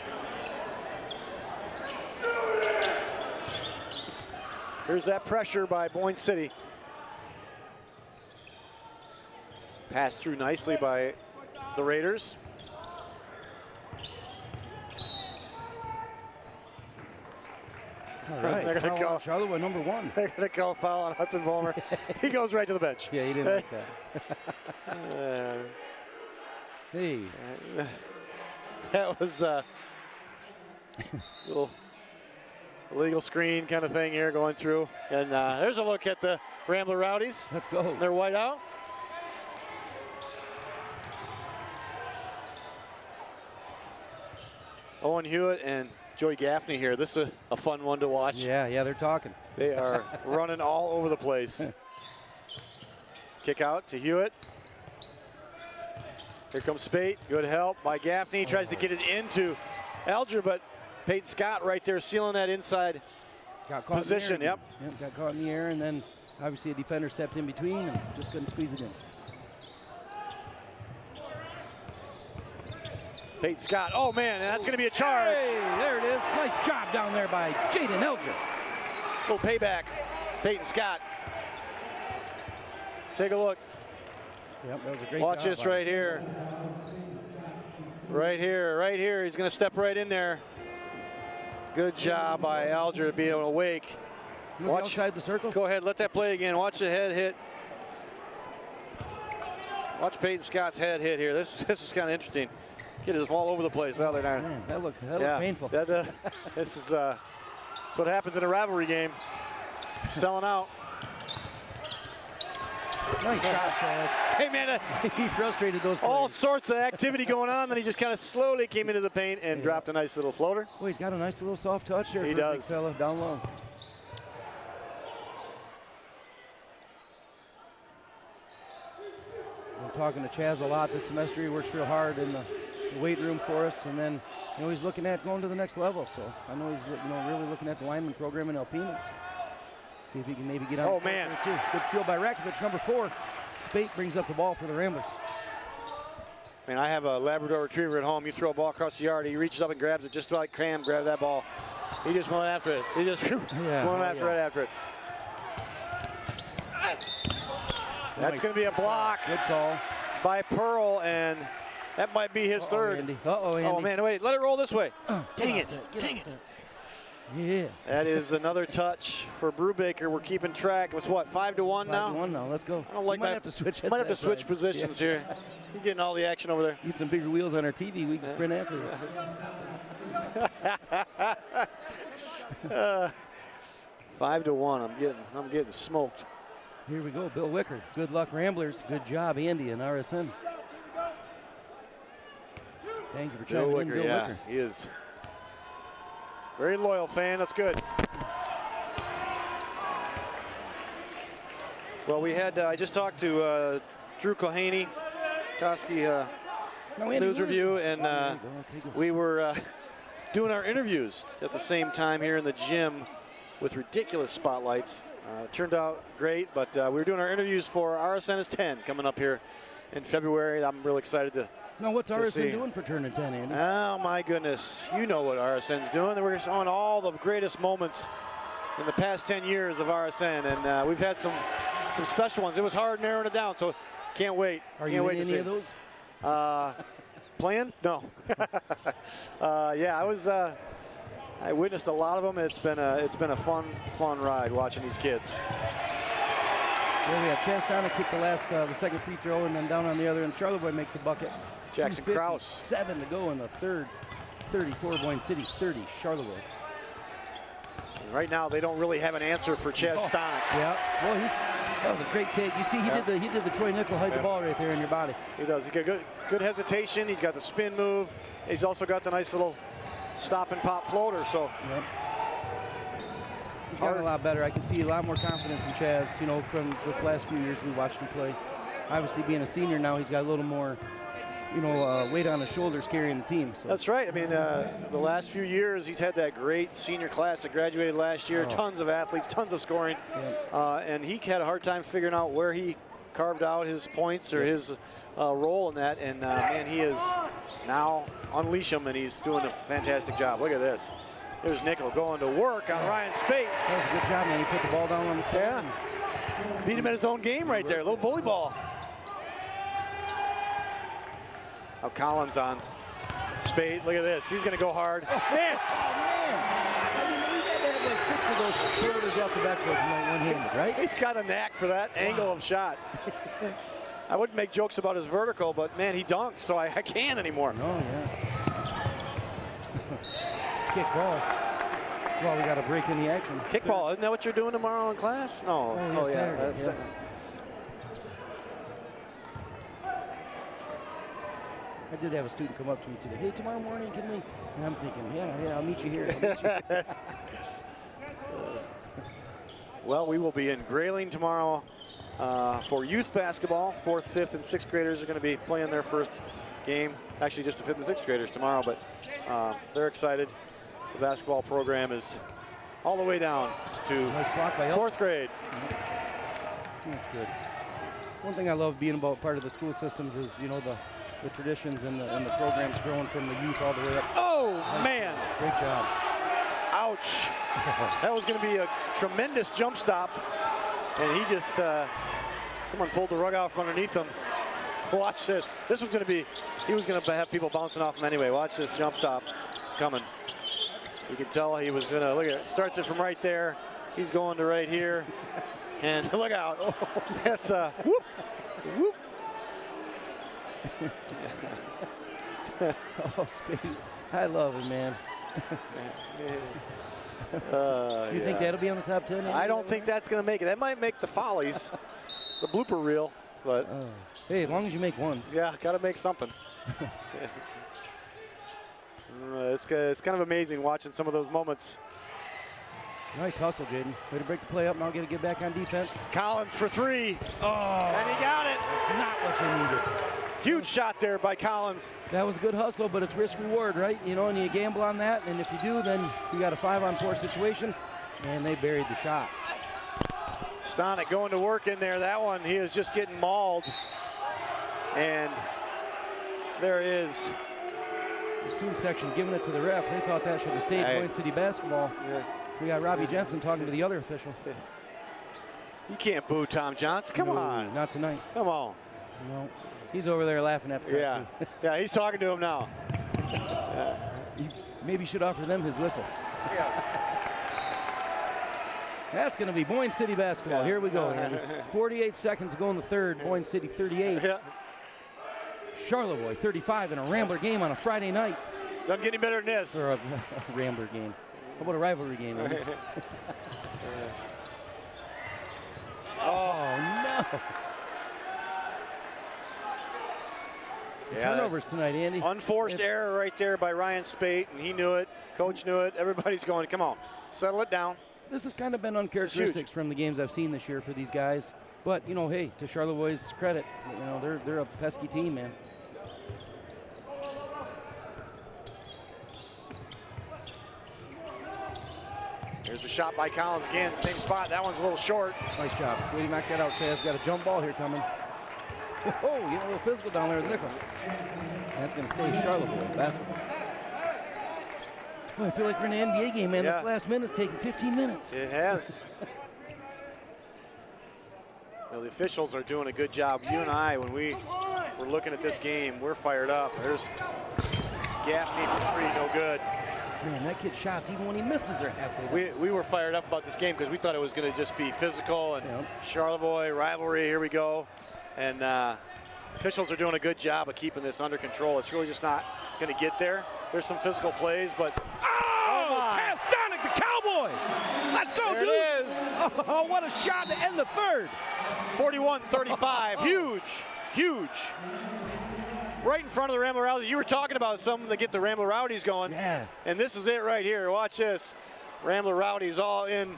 Here's that pressure by Boyne City. Passed through nicely by the Raiders. All right, they're going to call Charlevoix number 1. They're going to call foul on Hudson Vollmer. He goes right to the bench. Yeah, he didn't like that. Hey. That was a little illegal screen kind of thing here going through. And there's a look at the Rambler Rowdies. Let's go. They're white out. Owen Hewitt and Joey Gaffney here. This is a fun one to watch. Yeah, they're talking. They are running all over the place. Kick out to Hewitt. Here comes Spate. Good help by Gaffney. Tries to get it into Alger, but Peyton Scott right there sealing that inside position. Yep, got caught in the air, and then obviously a defender stepped in between and just couldn't squeeze it in. Peyton Scott. Oh, man, and that's going to be a charge. Hey, there it is. Nice job down there by Jaden Elger. Little payback. Peyton Scott. Take a look. Yep, that was a great Watch job this right here. Right here, right here. He's going to step right in there. Good job by Alger to be able to wake. Watch outside the circle. Go ahead, let that play again. Watch the head hit. Watch Peyton Scott's head hit here. This is kind of interesting. Kid is all over the place out there. Man, that looked painful. This is that's what happens in a rivalry game. Selling out. Nice shot, Chaz. Hey, man. He frustrated those players. All sorts of activity going on, then he just kind of slowly came into the paint and dropped a nice little floater. Boy, he's got a nice little soft touch there. He for does. A big fella down low. I'm talking to Chaz a lot this semester. He works real hard in the weight room for us, and then he's looking at going to the next level. So I know he's really looking at the lineman program in Alpena. See if he can maybe get on. Oh, man. Too. Good steal by Rakovic, number 4. Spate brings up the ball for the Ramblers. Man, I have a Labrador Retriever at home. You throw a ball across the yard, he reaches up and grabs it just like Cam grabbed that ball. He just went after it. He just went right after it. That's going to be a block. Good call by Pearl, and that might be his third. Andy. Andy. Oh, man, wait. Let it roll this way. Dang it. Dang it. Yeah. That is another touch for Brubaker. We're keeping track. It's what, 5-1 now? 5-1 now. Let's go. I don't like might that. have to switch. Might have to switch positions here. You're getting all the action over there. Get some bigger wheels on our TV. We can sprint after this. 5-1. I'm getting smoked. Here we go. Bill Wicker. Good luck, Ramblers. Good job, Andy and RSN. Thank you for checking in, Bill Wicker. He is. Very loyal fan. That's good. Well, we had, I just talked to Drew Kohaney, Toski News Review, and we were doing our interviews at the same time here in the gym with ridiculous spotlights. Turned out great, but we were doing our interviews for RSN is 10 coming up here in February. I'm really excited to. Now, what's RSN see. doing for turning 10, Andy? Oh my goodness, you know what RSN's doing. We're showing all the greatest moments in the past 10 years of RSN, and we've had some special ones. It was hard narrowing it down, so can't wait. Are can't you wait in to any see. of those? Playing? No. Yeah, I was. I witnessed a lot of them. It's been a fun ride watching these kids. Well, we have Chance Donna kick the second free throw, and then down on the other end, Charlevoix makes a bucket. Jackson Krause. 7 to go in the third. 34 Boyne City, 30 Charlevoix. And right now, they don't really have an answer for Chaz Stonick. Yeah, well, that was a great take. You see, he did the Troy Nickel hide the ball right there in your body. He does. He's got good hesitation. He's got the spin move. He's also got the nice little stop and pop floater. So he's gotten a lot better. I can see a lot more confidence in Chaz. You know, from the last few years we watched him play. Obviously, being a senior now, he's got a little more, weight on his shoulders carrying the team. So. That's right. I mean, the last few years, he's had that great senior class that graduated last year. Tons of athletes, tons of scoring. And he had a hard time figuring out where he carved out his points or his role in that. And, man, he is now unleash him, and he's doing a fantastic job. Look at this. There's Nickel going to work on Ryan Spate. That was a good job, man. He put the ball down on the floor. Yeah. Beat him at his own game right there. A little bully ball. Now Collins on Spade. Look at this. He's going to go hard. Man. Oh, man. I mean, we had to have like 6 of those floaters off the backboard one-handed, right? He's got a knack for that angle of shot. I wouldn't make jokes about his vertical, but, man, he dunked, so I can't anymore. Oh, yeah. Kick ball. Well, we got a break in the action. Kickball, isn't that what you're doing tomorrow in class? No. Oh, yeah, Saturday, That's yeah. I did have a student come up to me today. Hey, tomorrow morning, can we? And I'm thinking, yeah, I'll meet you here. Well, we will be in Grayling tomorrow for youth basketball. 4th, 5th, and 6th graders are going to be playing their first game. Actually, just the 5th and 6th graders tomorrow, but they're excited. The basketball program is all the way down to Nice block by 4th grade. That's good. One thing I love being about part of the school systems is, the traditions and the programs growing from the youth all the way up. Oh, man. Great job. Ouch. That was going to be a tremendous jump stop. And he just, someone pulled the rug out from underneath him. Watch this. This was going to be, he was going to have people bouncing off him anyway. Watch this jump stop coming. You can tell he was going to, look at it, starts it from right there. He's going to right here. And look out. That's a whoop, whoop. Oh, Spade. I love it, man. You think that'll be on the top 10? I don't think that's going to make it. That might make the Follies, the blooper reel. But hey, as long as you make one. Yeah, got to make something. It's kind of amazing watching some of those moments. Nice hustle, Jaden. Way to break the play up. Now get to get back on defense. Collins for 3. Oh, and he got it. That's not what you needed. Huge shot there by Collins. That was a good hustle, but it's risk reward, right? And you gamble on that, and if you do, then you got a 5-on-4 situation, and they buried the shot. Stonick going to work in there. That one, he is just getting mauled. And there is. The student section giving it to the ref. They thought that should have stayed Boyne City basketball. Yeah. We got Robbie Jensen talking to the other official. You can't boo Tom Johnson. Come on. Not tonight. Come on. No. He's over there laughing at the Yeah. Yeah, he's talking to him now. He maybe should offer them his whistle. Yeah. That's going to be Boyne City basketball. Yeah. Here we go. 48 seconds to go in the third. Boyne City 38. Yeah. Charlevoix 35 in a Rambler game on a Friday night. Doesn't get any better than this. Or a Rambler game. How about a rivalry game? Oh, no. Yeah, turnovers tonight, Andy. Unforced error right there by Ryan Spate, and he knew it. Coach knew it. Everybody's going, come on, settle it down. This has kind of been uncharacteristic from the games I've seen this year for these guys. But, hey, to Charlevoix's credit, they're a pesky team, man. Here's the shot by Collins again, same spot. That one's a little short. Nice job. Way to knock that out, Chaz. Got a jump ball here coming. Oh, you know, a little physical down there with Nickel. That's going to stay Charlevoix basketball. Boy, I feel like we're in an NBA game, man. This last minute's taking 15 minutes. It has. The officials are doing a good job. You and I, when we were looking at this game, we're fired up. There's Gaffney for three, no good. Man, that kid shots, even when he misses, they're halfway. We were fired up about this game because we thought it was going to just be physical and Charlevoix, rivalry, here we go. And officials are doing a good job of keeping this under control. It's really just not going to get there. There's some physical plays, but Taz Stonick, the Cowboy! Let's go, there dude! It is. Oh, what a shot to end the third. 41-35, huge, huge. Right in front of the Rambler Rowdies. You were talking about something to get the Rambler Rowdies going. Yeah. And this is it right here. Watch this. Rambler Rowdies all in,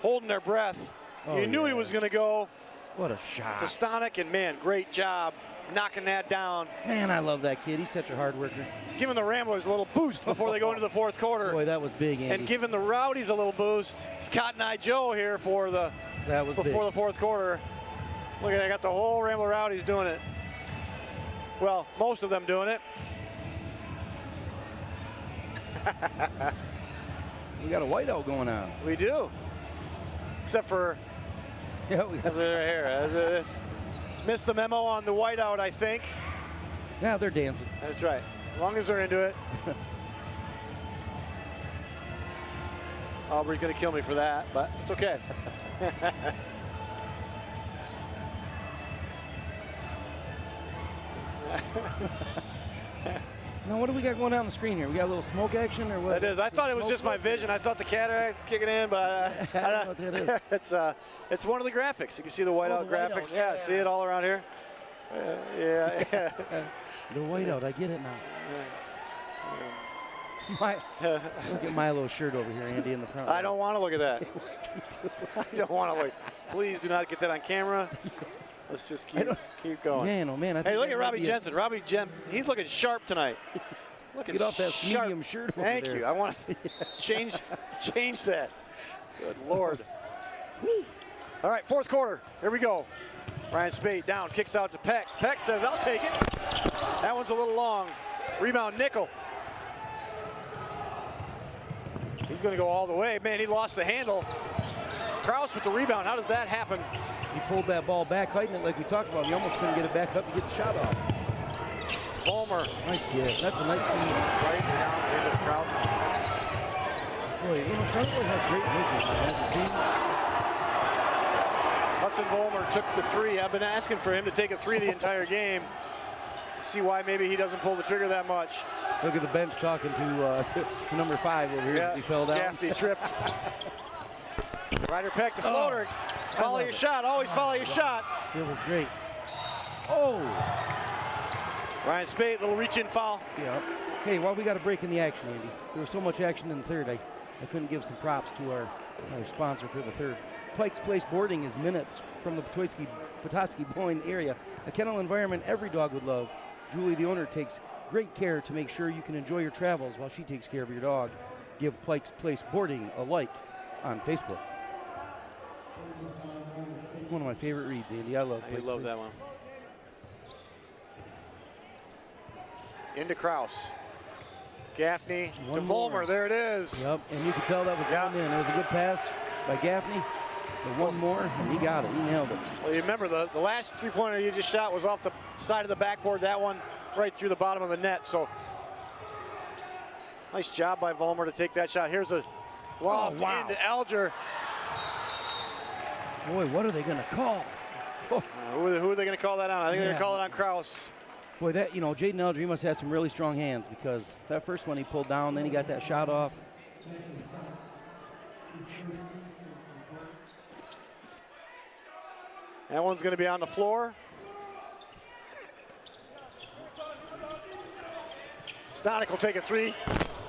holding their breath. You knew he was going to go. What a shot. To Stonick, and man, great job knocking that down. Man, I love that kid. He's such a hard worker. Giving the Ramblers a little boost before they go into the fourth quarter. Boy, that was big, Andy. And giving the Rowdies a little boost. It's Cotton Eye Joe here for the before the fourth quarter. Look at that, I got the whole Rambler Rowdies doing it. Well, most of them doing it. We got a whiteout going on. We do. Except for we got here. Missed the memo on the whiteout, I think. Yeah, they're dancing. That's right. As long as they're into it. Aubrey's going to kill me for that, but it's okay. Now, what do we got going on the screen here? We got a little smoke action or what? It is. I thought it was just my vision. I thought the cataracts kicking in, but I don't know what that is. it's one of the graphics. You can see the whiteout graphics. Yeah, see it all around here. Yeah. The whiteout. I get it now. Look at Milo's shirt over here, Andy, in the front. I don't want to look at that. I don't want to look. Please do not get that on camera. Let's just keep going. Man, oh man. Hey, look at Robbie Jensen. Robbie Jensen, he's looking sharp tonight. Get off that medium shirt over Thank there. you. I want to change that. Good Lord. All right, fourth quarter. Here we go. Ryan Spade down, kicks out to Peck. Peck says, I'll take it. That one's a little long. Rebound, Nickel. He's going to go all the way. Man, he lost the handle. Kraus with the rebound. How does that happen? He pulled that ball back, fighting it like we talked about. He almost couldn't get it back up to get the shot off. Vollmer. Nice get. That's a nice feed. Right down into Kraus. Boy, you know, Charlevoix has great vision as a team. Hudson Vollmer took the three. I've been asking for him to take a three the entire game. To see why maybe he doesn't pull the trigger that much. Look at the bench talking to number 5 over here as he fell down. Gaffney tripped. Ryder Peck, the floater. Follow your shot. Always follow your shot. It was great. Oh. Ryan Spade, little reach-in foul. Yeah. Hey, while we got a break in the action, Andy, there was so much action in the third, I couldn't give some props to our sponsor for the third. Pike's Place Boarding is minutes from the Petoskey Boyne area. A kennel environment every dog would love. Julie, the owner, takes great care to make sure you can enjoy your travels while she takes care of your dog. Give Pike's Place Boarding a like on Facebook. One of my favorite reads, Andy. I love I love that one. Into Kraus. Gaffney to Vollmer. There it is. Yep, and you could tell that was going in. It was a good pass by Gaffney. But one more, and he got it. He nailed it. Well, you remember the last three-pointer you just shot was off the side of the backboard. That one right through the bottom of the net. So nice job by Vollmer to take that shot. Here's a loft into Alger. Boy, what are they going to call? Oh. Who are they going to call that on? I think they're going to call it on Kraus. Boy, that, you know, Jaden Alger, he must have some really strong hands because that first one he pulled down, then he got that shot off. That one's going to be on the floor. Stonick will take a three.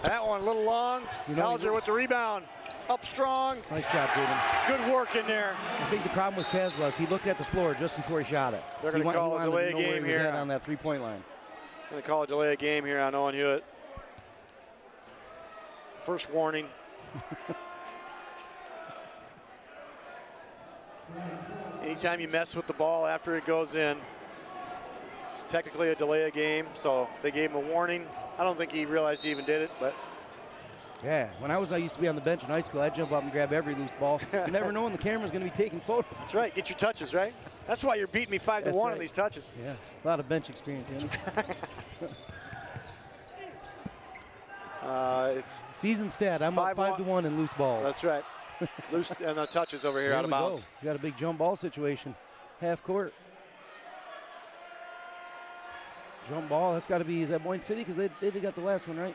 That one a little long. Alger with the rebound. Up strong. Nice job, Jaden. Good work in there. I think the problem with Chaz was he looked at the floor just before he shot it. They're going to call a delay game here on that three-point line. Going to call a delay game here on Owen Hewitt. First warning. Anytime you mess with the ball after it goes in, it's technically a delay of game, so they gave him a warning. I don't think he realized he even did it, but. Yeah, when I used to be on the bench in high school, I'd jump up and grab every loose ball. You never know when the camera's going to be taking photos. That's right, get your touches, right? That's why you're beating me 5-1 right. on these touches. Yeah, a lot of bench experience, Andy. It's season stat, I'm up 5-1 in loose balls. That's right. Loose and the touches over here out of bounds. Go. You got a big jump ball situation. Half court. Jump ball, that's got to be, is that Boyne City? Because they got the last one, right?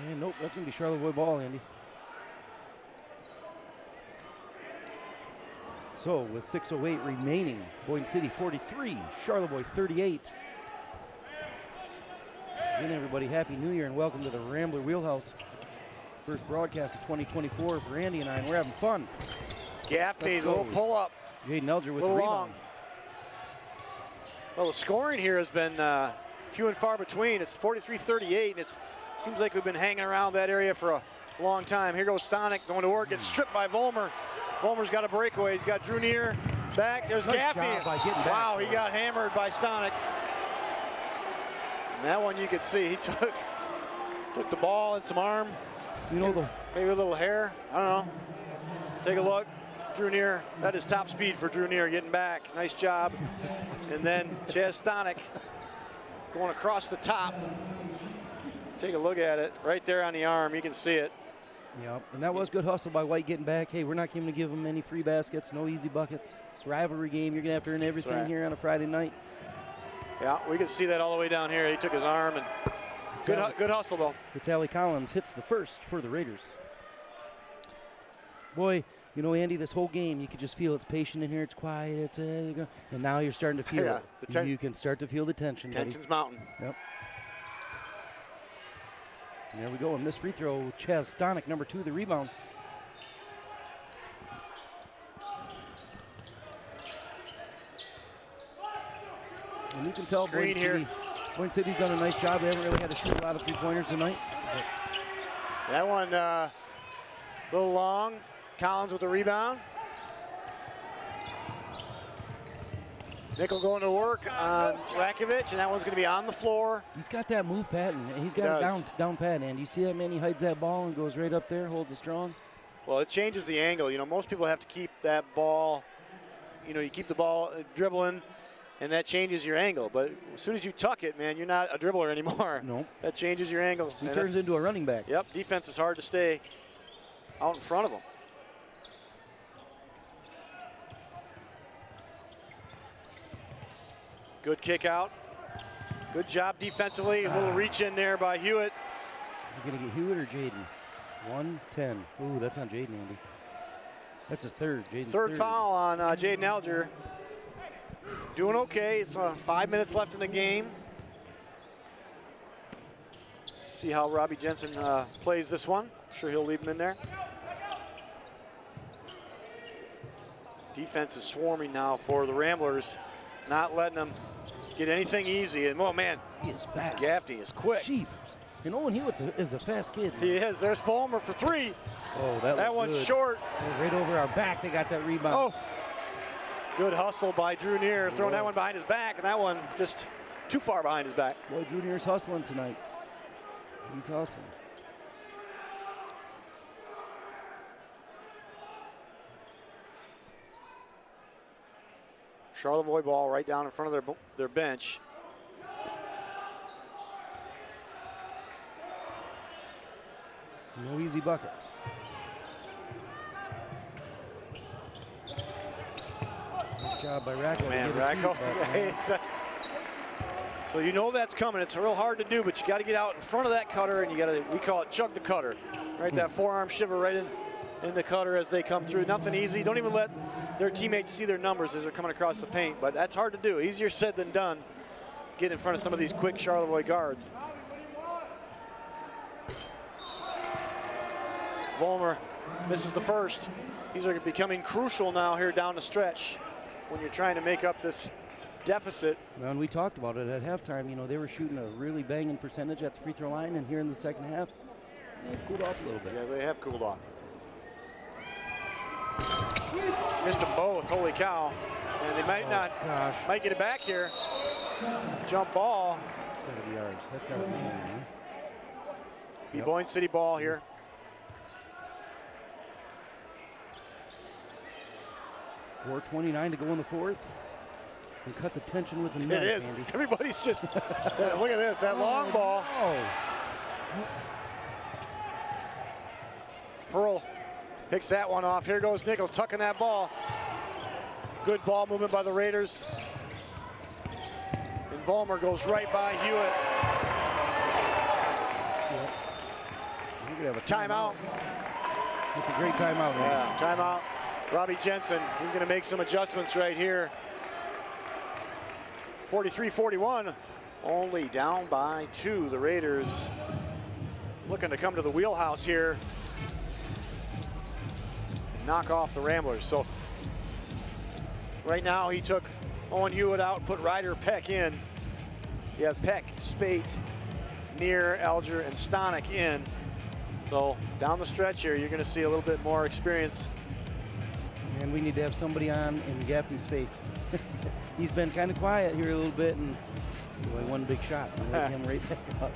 And nope, that's going to be Charlevoix ball, Andy. So with 6:08 remaining, Boyne City 43, Charlevoix 38. Again, everybody, Happy New Year and welcome to the Rambler Wheelhouse. First broadcast of 2024 for Andy and I, and we're having fun. Gaffney, the little pull-up. Jaden Elger with the rebound. Long. Well, the scoring here has been few and far between. It's 43-38, and it seems like we've been hanging around that area for a long time. Here goes Stanek going to work, gets stripped by Volmer. Volmer's got a breakaway. He's got Drew Neer back. There's Gaffney. Wow, he got hammered by Stanek. And that one you could see. He took the ball and some arm. You know, maybe a little hair. I don't know. Take a look. Drew Neer, that is top speed for Drew Neer getting back. Nice job. And then Chaz Stanek going across the top. Take a look at it. Right there on the arm, you can see it. Yep, and that was good hustle by White getting back. Hey, we're not going to give them any free baskets, no easy buckets. It's a rivalry game. You're going to have to earn everything here on a Friday night. Yeah, we can see that all the way down here. He took his arm, and good hustle, though. Vitaly Collins hits the first for the Raiders. Boy, you know, Andy, this whole game, you could just feel it's patient in here. It's quiet. It's and now you're starting to feel it. You can start to feel the tension. Tension's mounting. Yep. And there we go. A missed free throw. Chaz Stanek, number 2, the rebound. And you can tell Boyne City's done a nice job. They haven't really had to shoot a lot of three-pointers tonight. That one a little long. Collins with the rebound. Nickel going to work on Rakovic, and that one's going to be on the floor. He's got that move pattern. He's got it down pat, and you see that man? He hides that ball and goes right up there, holds it strong. Well, it changes the angle. You know, most people have to keep that ball, you know, you keep the ball dribbling, and that changes your angle. But as soon as you tuck it, man, you're not a dribbler anymore. Nope. That changes your angle. He turns into a running back. Yep, defense is hard to stay out in front of him. Good kick out. Good job defensively. A little reach in there by Hewitt. You gonna get Hewitt or Jaden? 1-10. Ooh, that's on Jaden, Andy. That's his third. Jaden's third foul on Jaden Elger. Doing okay. It's 5 minutes left in the game. See how Robbie Jensen plays this one. I'm sure he'll leave him in there. Defense is swarming now for the Ramblers, not letting them get anything easy. And, oh, man, he is fast. Gaffney is quick. Jeepers. And Owen Hewitt is a fast kid. He is. There's Volmer for 3. Oh, that one's good. short. Right over our back, they got that rebound. Oh, good hustle by Drew Neer, throwing that one behind his back, and that one just too far behind his back. Boy, Drew Neer's hustling tonight. He's hustling. Charlevoix ball right down in front of their bench. No easy buckets. Nice job by Racco. Man, Racco. So you know that's coming. It's real hard to do, but you got to get out in front of that cutter, and you got to, we call it chug the cutter. Right, that forearm shiver right in the cutter as they come through. Nothing easy. Don't even let their teammates see their numbers as they're coming across the paint, but that's hard to do. Easier said than done. Get in front of some of these quick Charlevoix guards. Volmer misses the first. These are becoming crucial now here down the stretch when you're trying to make up this deficit. Well, and we talked about it at halftime. You know, they were shooting a really banging percentage at the free throw line, and here in the second half, they've cooled off a little bit. Yeah, they have cooled off. Missed them both, holy cow. And they might might get it back here. Jump ball. It's got to be ours. That's got to be mine, huh? Be Boyne City ball here. .429 to go in the fourth. And cut the tension with a knife, It is. Andy. Everybody's just, look at this, that long ball. Oh. Pearl picks that one off. Here goes Nichols tucking that ball. Good ball movement by the Raiders. And Vollmer goes right by Hewitt. You could have a Timeout. It's a great timeout, man. Yeah, timeout. Robbie Jensen, he's going to make some adjustments right here. 43-41, only down by 2. The Raiders looking to come to the wheelhouse here and knock off the Ramblers. So right now he took Owen Hewitt out, put Ryder Peck in. You have Peck, Spate, Neer, Alger, and Stonick in. So down the stretch here, you're going to see a little bit more experience. And we need to have somebody on in Gaffney's face. He's been kind of quiet here a little bit, and boy, one big shot. I'll let him right back up.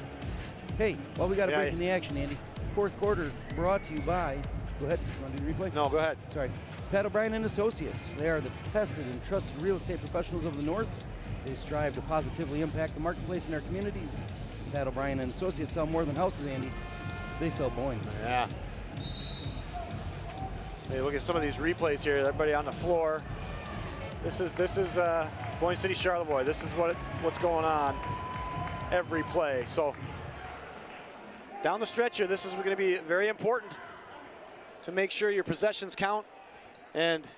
Hey, well, we got a break in the action, Andy. Fourth quarter brought to you by, go ahead, you want to do the replay? No, go ahead. Sorry. Pat O'Brien and Associates. They are the tested and trusted real estate professionals of the North. They strive to positively impact the marketplace in our communities. Pat O'Brien and Associates sell more than houses, Andy. They sell Boyne. Yeah. Hey, look at some of these replays here. Everybody on the floor. This is Boyne City Charlevoix. This is what's going on every play. So down the stretch here, this is going to be very important to make sure your possessions count. And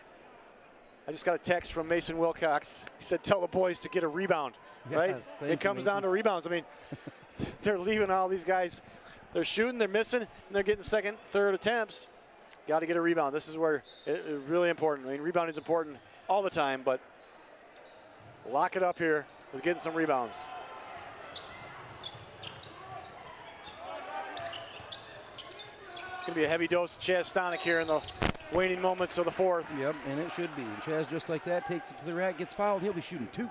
I just got a text from Mason Wilcox. He said, "Tell the boys to get a rebound." Right? It comes down to rebounds. I mean, they're leaving all these guys. They're shooting, they're missing, and they're getting second, third attempts. Got to get a rebound. This is where it is really important. I mean, rebounding is important all the time, but lock it up here with getting some rebounds. It's going to be a heavy dose of Chaz Stonick here in the waning moments of the fourth. Yep, and it should be. And Chaz, just like that, takes it to the rack, gets fouled. He'll be shooting 2.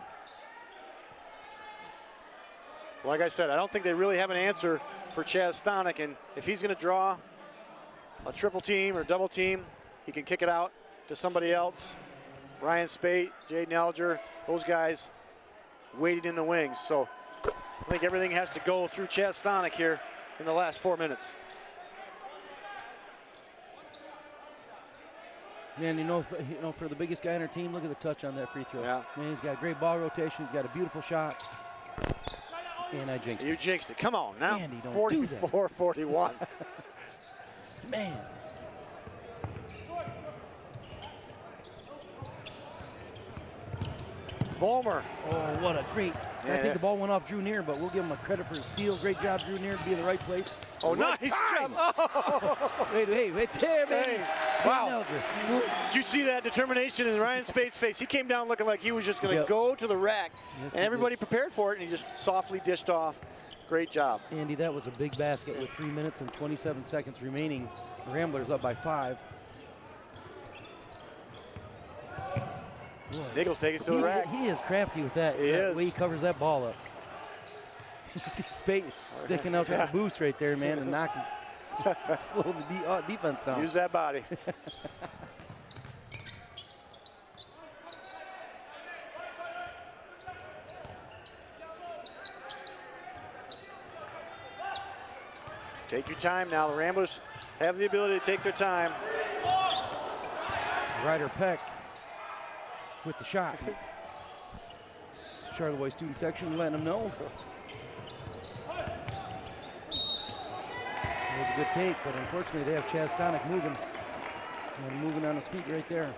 Like I said, I don't think they really have an answer for Chaz Stonick, and if he's going to draw a triple team or double team, he can kick it out to somebody else. Ryan Spate, Jaden Alger, those guys waiting in the wings. So I think everything has to go through Chaz Stonick here in the last 4 minutes. Man, you know, for the biggest guy on our team, look at the touch on that free throw. Yeah. Man, he's got great ball rotation. He's got a beautiful shot. And I jinxed it. You jinxed it. Come on now. Andy, don't 44-41. Man. Vollmer. Oh, what a great. Yeah, I think the ball went off Drew Neer, but we'll give him a credit for his steal. Great job, Drew Neer, to be in the right place. Oh, right nice time. job. Oh. Wait there, man. Wow. Did you see that determination in Ryan Spade's face? He came down looking like he was just going to go to the rack, Yes, and everybody prepared for it, and he just softly dished off. Great job. Andy, that was a big basket with 3 minutes and 27 seconds remaining. The Ramblers up by 5. Boy. Nichols takes it to the rack. He is crafty with that. He is. The way he covers that ball up. You see Spate sticking out with the boost right there, man, and knocking, slow the defense down. Use that body. Take your time now. The Ramblers have the ability to take their time. Ryder Peck with the shot. Charlevoix student section letting them know. It was a good take, but unfortunately they have Chaz Stonick moving. And moving on his feet right there.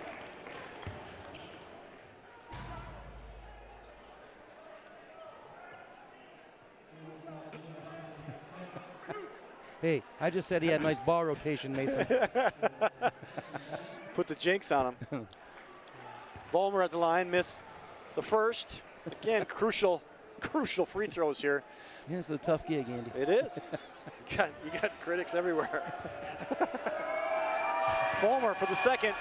Hey, I just said he had nice ball rotation, Mason. Put the jinx on him. Vollmer at the line, missed the first. Again, crucial free throws here. Yeah, it's a tough gig, Andy. It is. You got critics everywhere. Vollmer for the second.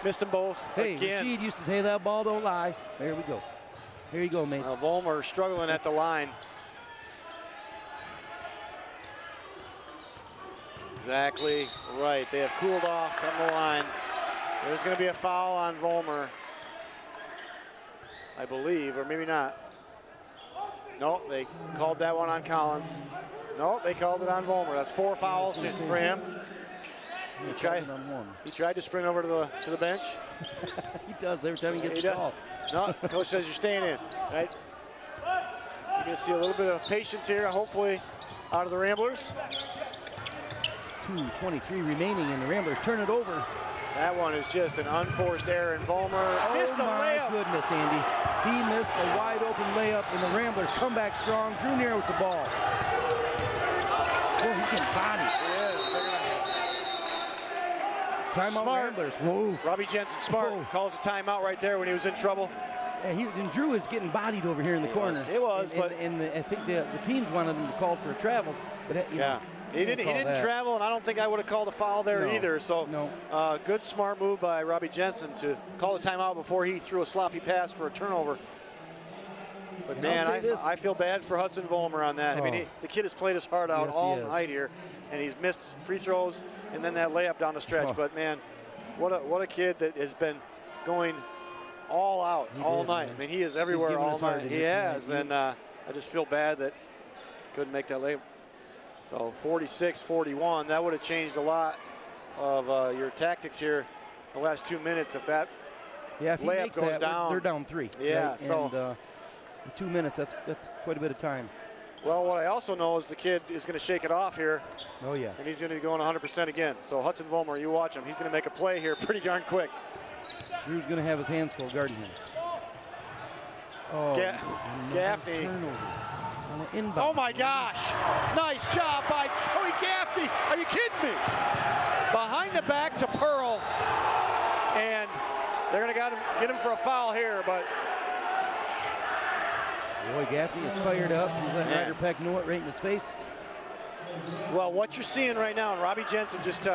Missed them both Hey, again. Rashid used to say that ball don't lie. There we go. Here you go, Mace. Vollmer struggling at the line. Exactly right. They have cooled off from the line. There's going to be a foul on Vollmer, I believe, or maybe not. No, they called that one on Collins. No, they called it on Vollmer. That's 4 fouls for him. He tried to sprint over to the bench. He does every time he gets the the ball. No, coach says you're staying in, right? You're going to see a little bit of patience here, hopefully, out of the Ramblers. 2:23 remaining, and the Ramblers turn it over. That one is just an unforced error, and Vollmer missed the layup. Oh my goodness, Andy. He missed a wide open layup, and the Ramblers come back strong. Drew near with the ball. Oh, he's getting bodied. Yes, they're gonna... Timeout Ramblers. Whoa. Robbie Jensen Smart calls a timeout right there when he was in trouble. Yeah, and Drew is getting bodied over here in the corner. It was, but I think the teams wanted him to call for a travel, but yeah. He didn't travel, and I don't think I would have called a foul there either. So, good, smart move by Robbie Jensen to call the timeout before he threw a sloppy pass for a turnover. But and man, I feel bad for Hudson Vollmer on that. Oh. I mean, the kid has played his heart out all night here, and he's missed free throws and then that layup down the stretch. But man, what a kid that has been going all out all night. Man. I mean, he is everywhere all night. He has, and I just feel bad that couldn't make that layup. So 46-41, that would have changed a lot of your tactics here the last 2 minutes if that layup goes down. They're down 3. Yeah, right? so in 2 minutes, that's quite a bit of time. Well, what I also know is the kid is going to shake it off here. Oh, yeah. And he's going to be going 100% again. So Hudson Vollmer, you watch him. He's going to make a play here pretty darn quick. Drew's going to have his hands full guarding him. Oh, Gaffney. Oh my gosh! Nice job by Joey Gaffney. Are you kidding me? Behind the back to Pearl, and they're going to get him for a foul here. But boy, Gaffney is fired up. He's letting Ryder Peck know it right in his face. Well, what you're seeing right now, and Robbie Jensen just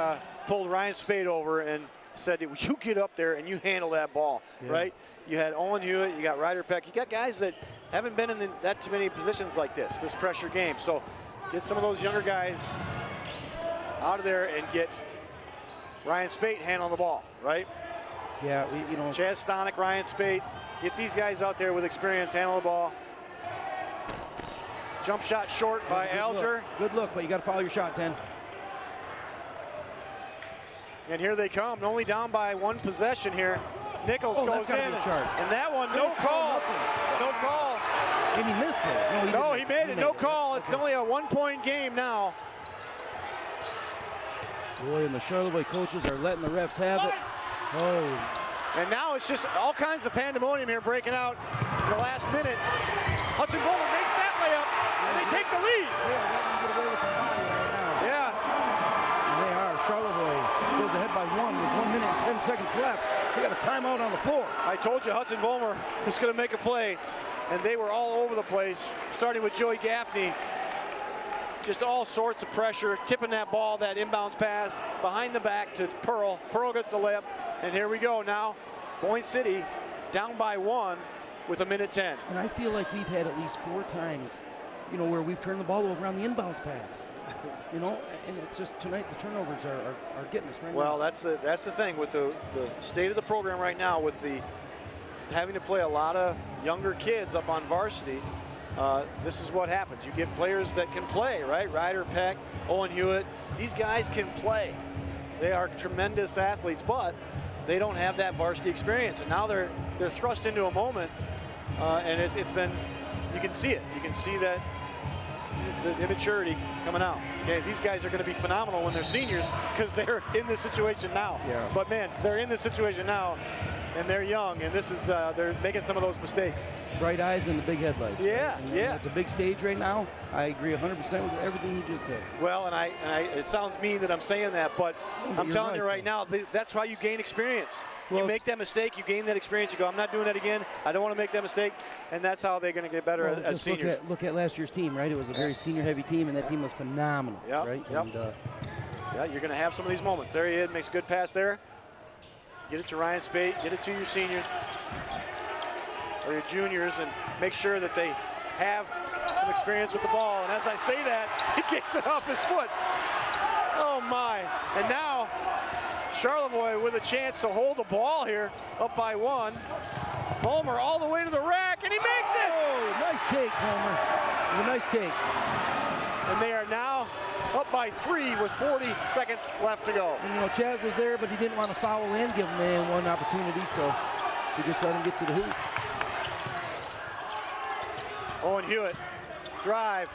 pulled Ryan Spade over and said, you get up there and you handle that ball, right? You had Owen Hewitt, you got Ryder Peck, you got guys that haven't been in that too many positions like this pressure game. So get some of those younger guys out of there and get Ryan Spate handling the ball, right? Yeah, Chaz Stonick, Ryan Spate, get these guys out there with experience, handle the ball. Jump shot short by Alger. Good look, but you got to follow your shot, 10. And here they come, only down by 1 possession here. Nichols goes in, and that one, no call. No call. And he missed it. No, he made it. No call. It's only a 1-point game now. Boy, and the Charlevoix coaches are letting the refs have it. Oh. And now it's just all kinds of pandemonium here breaking out in the last minute. Hudson Vollmer makes that layup, and they take the lead. Yeah. And they are. Charlevoix goes ahead by 1 with 1 minute and 10 seconds left. They got a timeout on the floor. I told you Hudson Vollmer is going to make a play, and they were all over the place, starting with Joey Gaffney. Just all sorts of pressure, tipping that ball, that inbounds pass, behind the back to Pearl. Pearl gets the layup, and here we go now. Boyne City down by 1 with 1:10. And I feel like we've had at least 4 times, where we've turned the ball over on the inbounds pass. And it's just tonight the turnovers are getting us right now. Well, that's the thing with the state of the program right now, with having to play a lot of younger kids up on varsity. This is what happens. You get players that can play, right? Ryder Peck, Owen Hewitt. These guys can play. They are tremendous athletes, but they don't have that varsity experience. And now they're thrust into a moment, and it's been, you can see it. You can see that the immaturity coming out. Okay, these guys are going to be phenomenal when they're seniors because they're in this situation now. Yeah. But man, they're in this situation now, and they're young, and this is they're making some of those mistakes. Bright eyes and the big headlights. Yeah, right? yeah. It's a big stage right now. I agree 100% with everything you just said. Well, and it sounds mean that I'm saying that, but I'm telling you right now, that's how you gain experience. Well, you make that mistake, you gain that experience, you go, I'm not doing that again, I don't want to make that mistake, and that's how they're going to get better as seniors. Look at last year's team, right? It was a very senior-heavy team, and that team was phenomenal, right? Yep. And, yeah, you're going to have some of these moments. There he is, makes a good pass there. Get it to Ryan Spate, get it to your seniors or your juniors, and make sure that they have some experience with the ball. And as I say that, he kicks it off his foot. Oh my. And now Charlevoix with a chance to hold the ball here, up by 1. Vollmer all the way to the rack, and he makes it! Oh, nice take, Vollmer. It was a nice take. And they are now up by 3 with 40 seconds left to go. And you know, Chaz was there, but he didn't want to foul in, give him the one opportunity, so he just let him get to the hoop. Owen Hewitt, drive,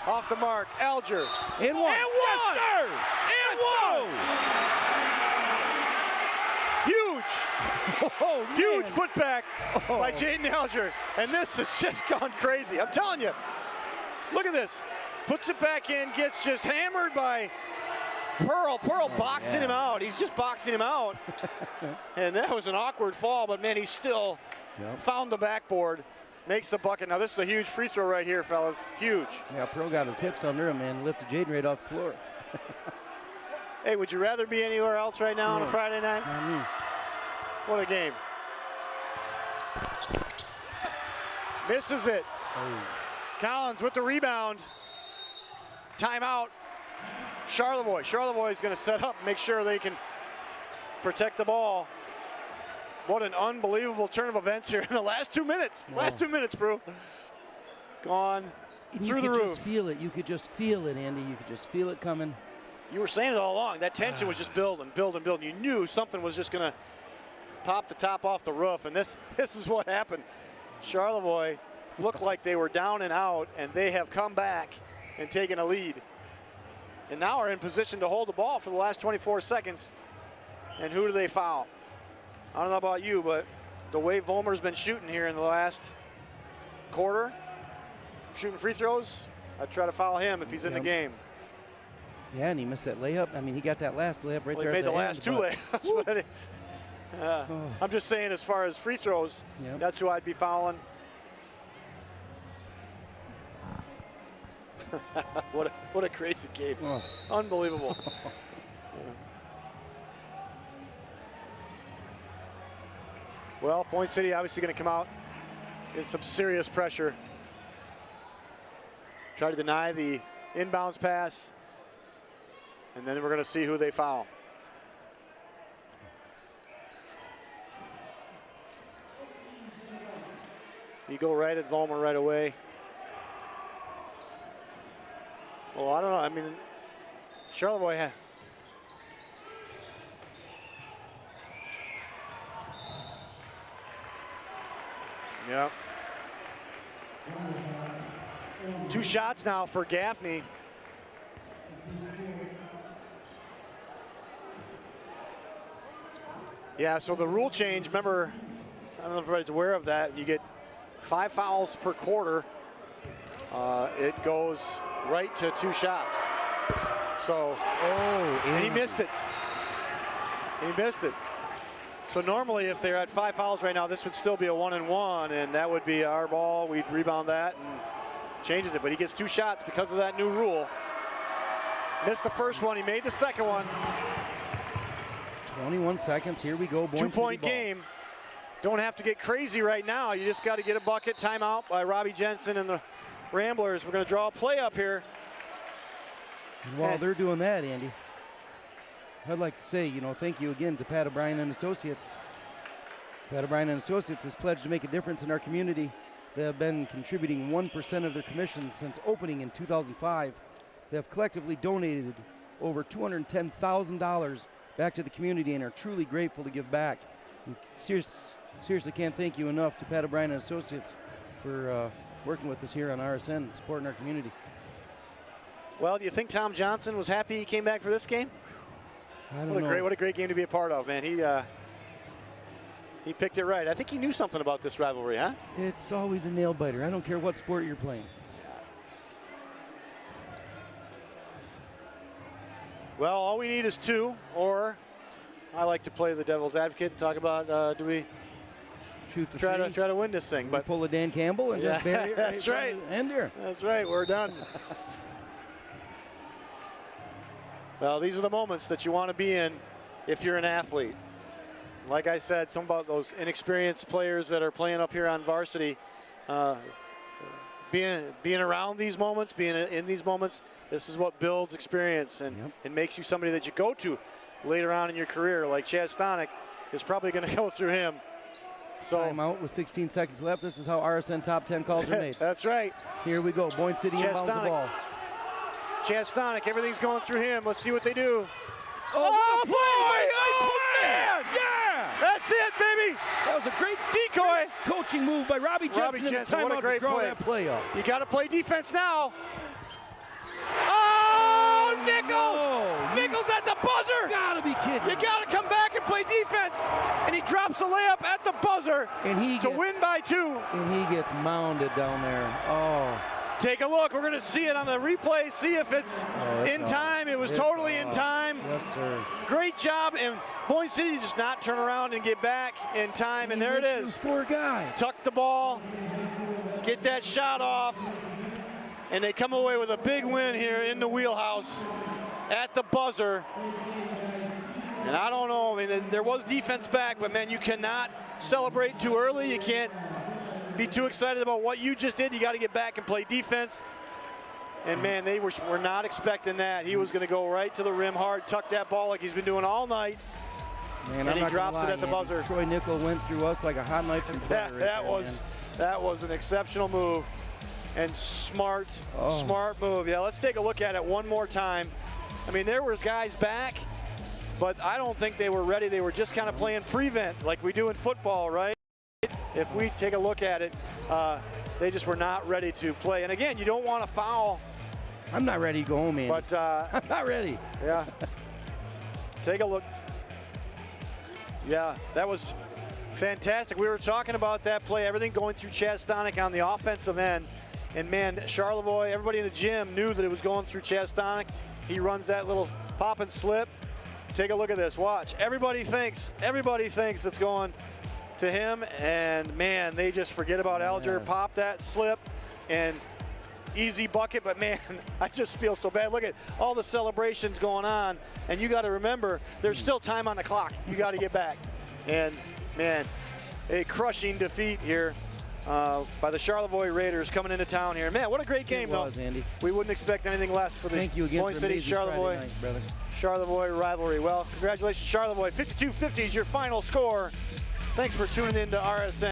off the mark, Alger. And one. And one! Yes, sir! And one! Huge! Oh, huge putback by Jaden Alger. And this has just gone crazy. I'm telling you. Look at this. Puts it back in, gets just hammered by Pearl. Pearl boxing him out. He's just boxing him out. And that was an awkward fall, but man, he still found the backboard. Makes the bucket. Now this is a huge free throw right here, fellas. Huge. Yeah, Pearl got his hips under him and lifted Jaden right off the floor. Hey, would you rather be anywhere else right now on a Friday night? What a game. Misses it. Collins with the rebound. Timeout. Charlevoix. Charlevoix is going to set up, make sure they can protect the ball. What an unbelievable turn of events here in the last 2 minutes. Last 2 minutes, bro. Gone through the roof. You could just feel it. You could just feel it, Andy. You could just feel it coming. You were saying it all along. That tension was just building, building, building. You knew something was just going to pop the top off the roof, and this is what happened. Charlevoix looked like they were down and out, and they have come back and taken a lead. And now are in position to hold the ball for the last 24 seconds. And who do they foul? I don't know about you, but the way Vollmer's been shooting here in the last quarter, shooting free throws, I'd try to foul him if he's in the game. Yeah, and he missed that layup. I mean, he got that last layup right there. He made the last 2 layups, but I'm just saying as far as free throws, that's who I'd be fouling. what a crazy game. Unbelievable. Well, Boyne City obviously going to come out in some serious pressure. Try to deny the inbounds pass, and then we're going to see who they foul. You go right at Vollmer right away. Well, I don't know. I mean, Charlevoix had. Yep. 2 shots now for Gaffney. Yeah, so the rule change, remember, I don't know if everybody's aware of that. You get 5 fouls per quarter. It goes right to 2 shots. So, and he missed it. He missed it. So normally if they're at 5 fouls right now, this would still be a 1-and-1, and that would be our ball. We'd rebound that and changes it. But he gets 2 shots because of that new rule. Missed the first one, he made the second one. 21 seconds, here we go. 2-point game. Don't have to get crazy right now. You just got to get a bucket. Timeout by Robbie Jensen and the Ramblers. We're going to draw a play up here. And while they're doing that, Andy, I'd like to say, you know, thank you again to Pat O'Brien and Associates. Pat O'Brien and Associates has pledged to make a difference in our community. They have been contributing 1% of their commissions since opening in 2005. They have collectively donated over $210,000 back to the community and are truly grateful to give back. And seriously can't thank you enough to Pat O'Brien and Associates for working with us here on RSN and supporting our community. Well, do you think Tom Johnson was happy he came back for this game? I don't know. What a great game to be a part of, man. He picked it right. I think he knew something about this rivalry, huh? It's always a nail biter. I don't care what sport you're playing. Well, all we need is 2, or I like to play the devil's advocate and talk about do we shoot the try to win this thing, but pull a Dan Campbell and just bury it. That's right. End here. That's right. We're done. Well, these are the moments that you want to be in if you're an athlete. like I said, some about those inexperienced players that are playing up here on varsity, being around these moments, being in these moments, this is what builds experience and it makes you somebody that you go to later on in your career. Like Chad Stonick is probably going to go through him. So timeout with 16 seconds left. This is how RSN top 10 calls are made. That's right. Here we go. Boyne City inbounds the ball. Chad Stonick, everything's going through him. Let's see what they do. Oh, boy! Oh, man! Yeah! That's it, baby! That was a great decoy coaching move by Robbie Jensen. What a great play. That play up. You got to play defense now. Oh, Nichols! No. Nichols at the buzzer! Gotta be kidding. You got to come back and play defense. And he drops a layup at the buzzer to win by 2. And he gets mounded down there. Oh. Take a look. We're going to see it on the replay. See if it's in time. It was totally in time. Yes, sir. Great job. And Boyne City just not turn around and get back in time. And there it is. 4 guys. Tuck the ball. Get that shot off. And they come away with a big win here in the wheelhouse at the buzzer. And I don't know. I mean, there was defense back, but, man, you cannot celebrate too early. You can't be too excited about what you just did. You got to get back and play defense. And, man, they were not expecting that. He was going to go right to the rim hard, tuck that ball like he's been doing all night. Man, and he drops it at the buzzer. Troy Nickel went through us like a hot knife through butter. That was an exceptional move and smart move. Yeah, let's take a look at it one more time. I mean, there was guys back, but I don't think they were ready. They were just kind of playing prevent like we do in football, right? If we take a look at it, they just were not ready to play. And again, you don't want to foul. I'm not ready to go home, man. But I'm not ready. Yeah. Take a look. Yeah, that was fantastic. We were talking about that play, everything going through Chad Stonick on the offensive end. And, man, Charlevoix, everybody in the gym knew that it was going through Chad Stonick. He runs that little pop and slip. Take a look at this. Watch. Everybody thinks it's going to him. And, man, they just forget about Alger. Pop that slip and easy bucket. But, man, I just feel so bad. Look at all the celebrations going on. And you got to remember, there's still time on the clock. You got to get back. And, man, a crushing defeat here by the Charlevoix Raiders coming into town here. Man, what a great game, though. Andy. We wouldn't expect anything less for the Boyne City Charlevoix rivalry. Well, congratulations, Charlevoix. 52-50 is your final score. Thanks for tuning in to RSN.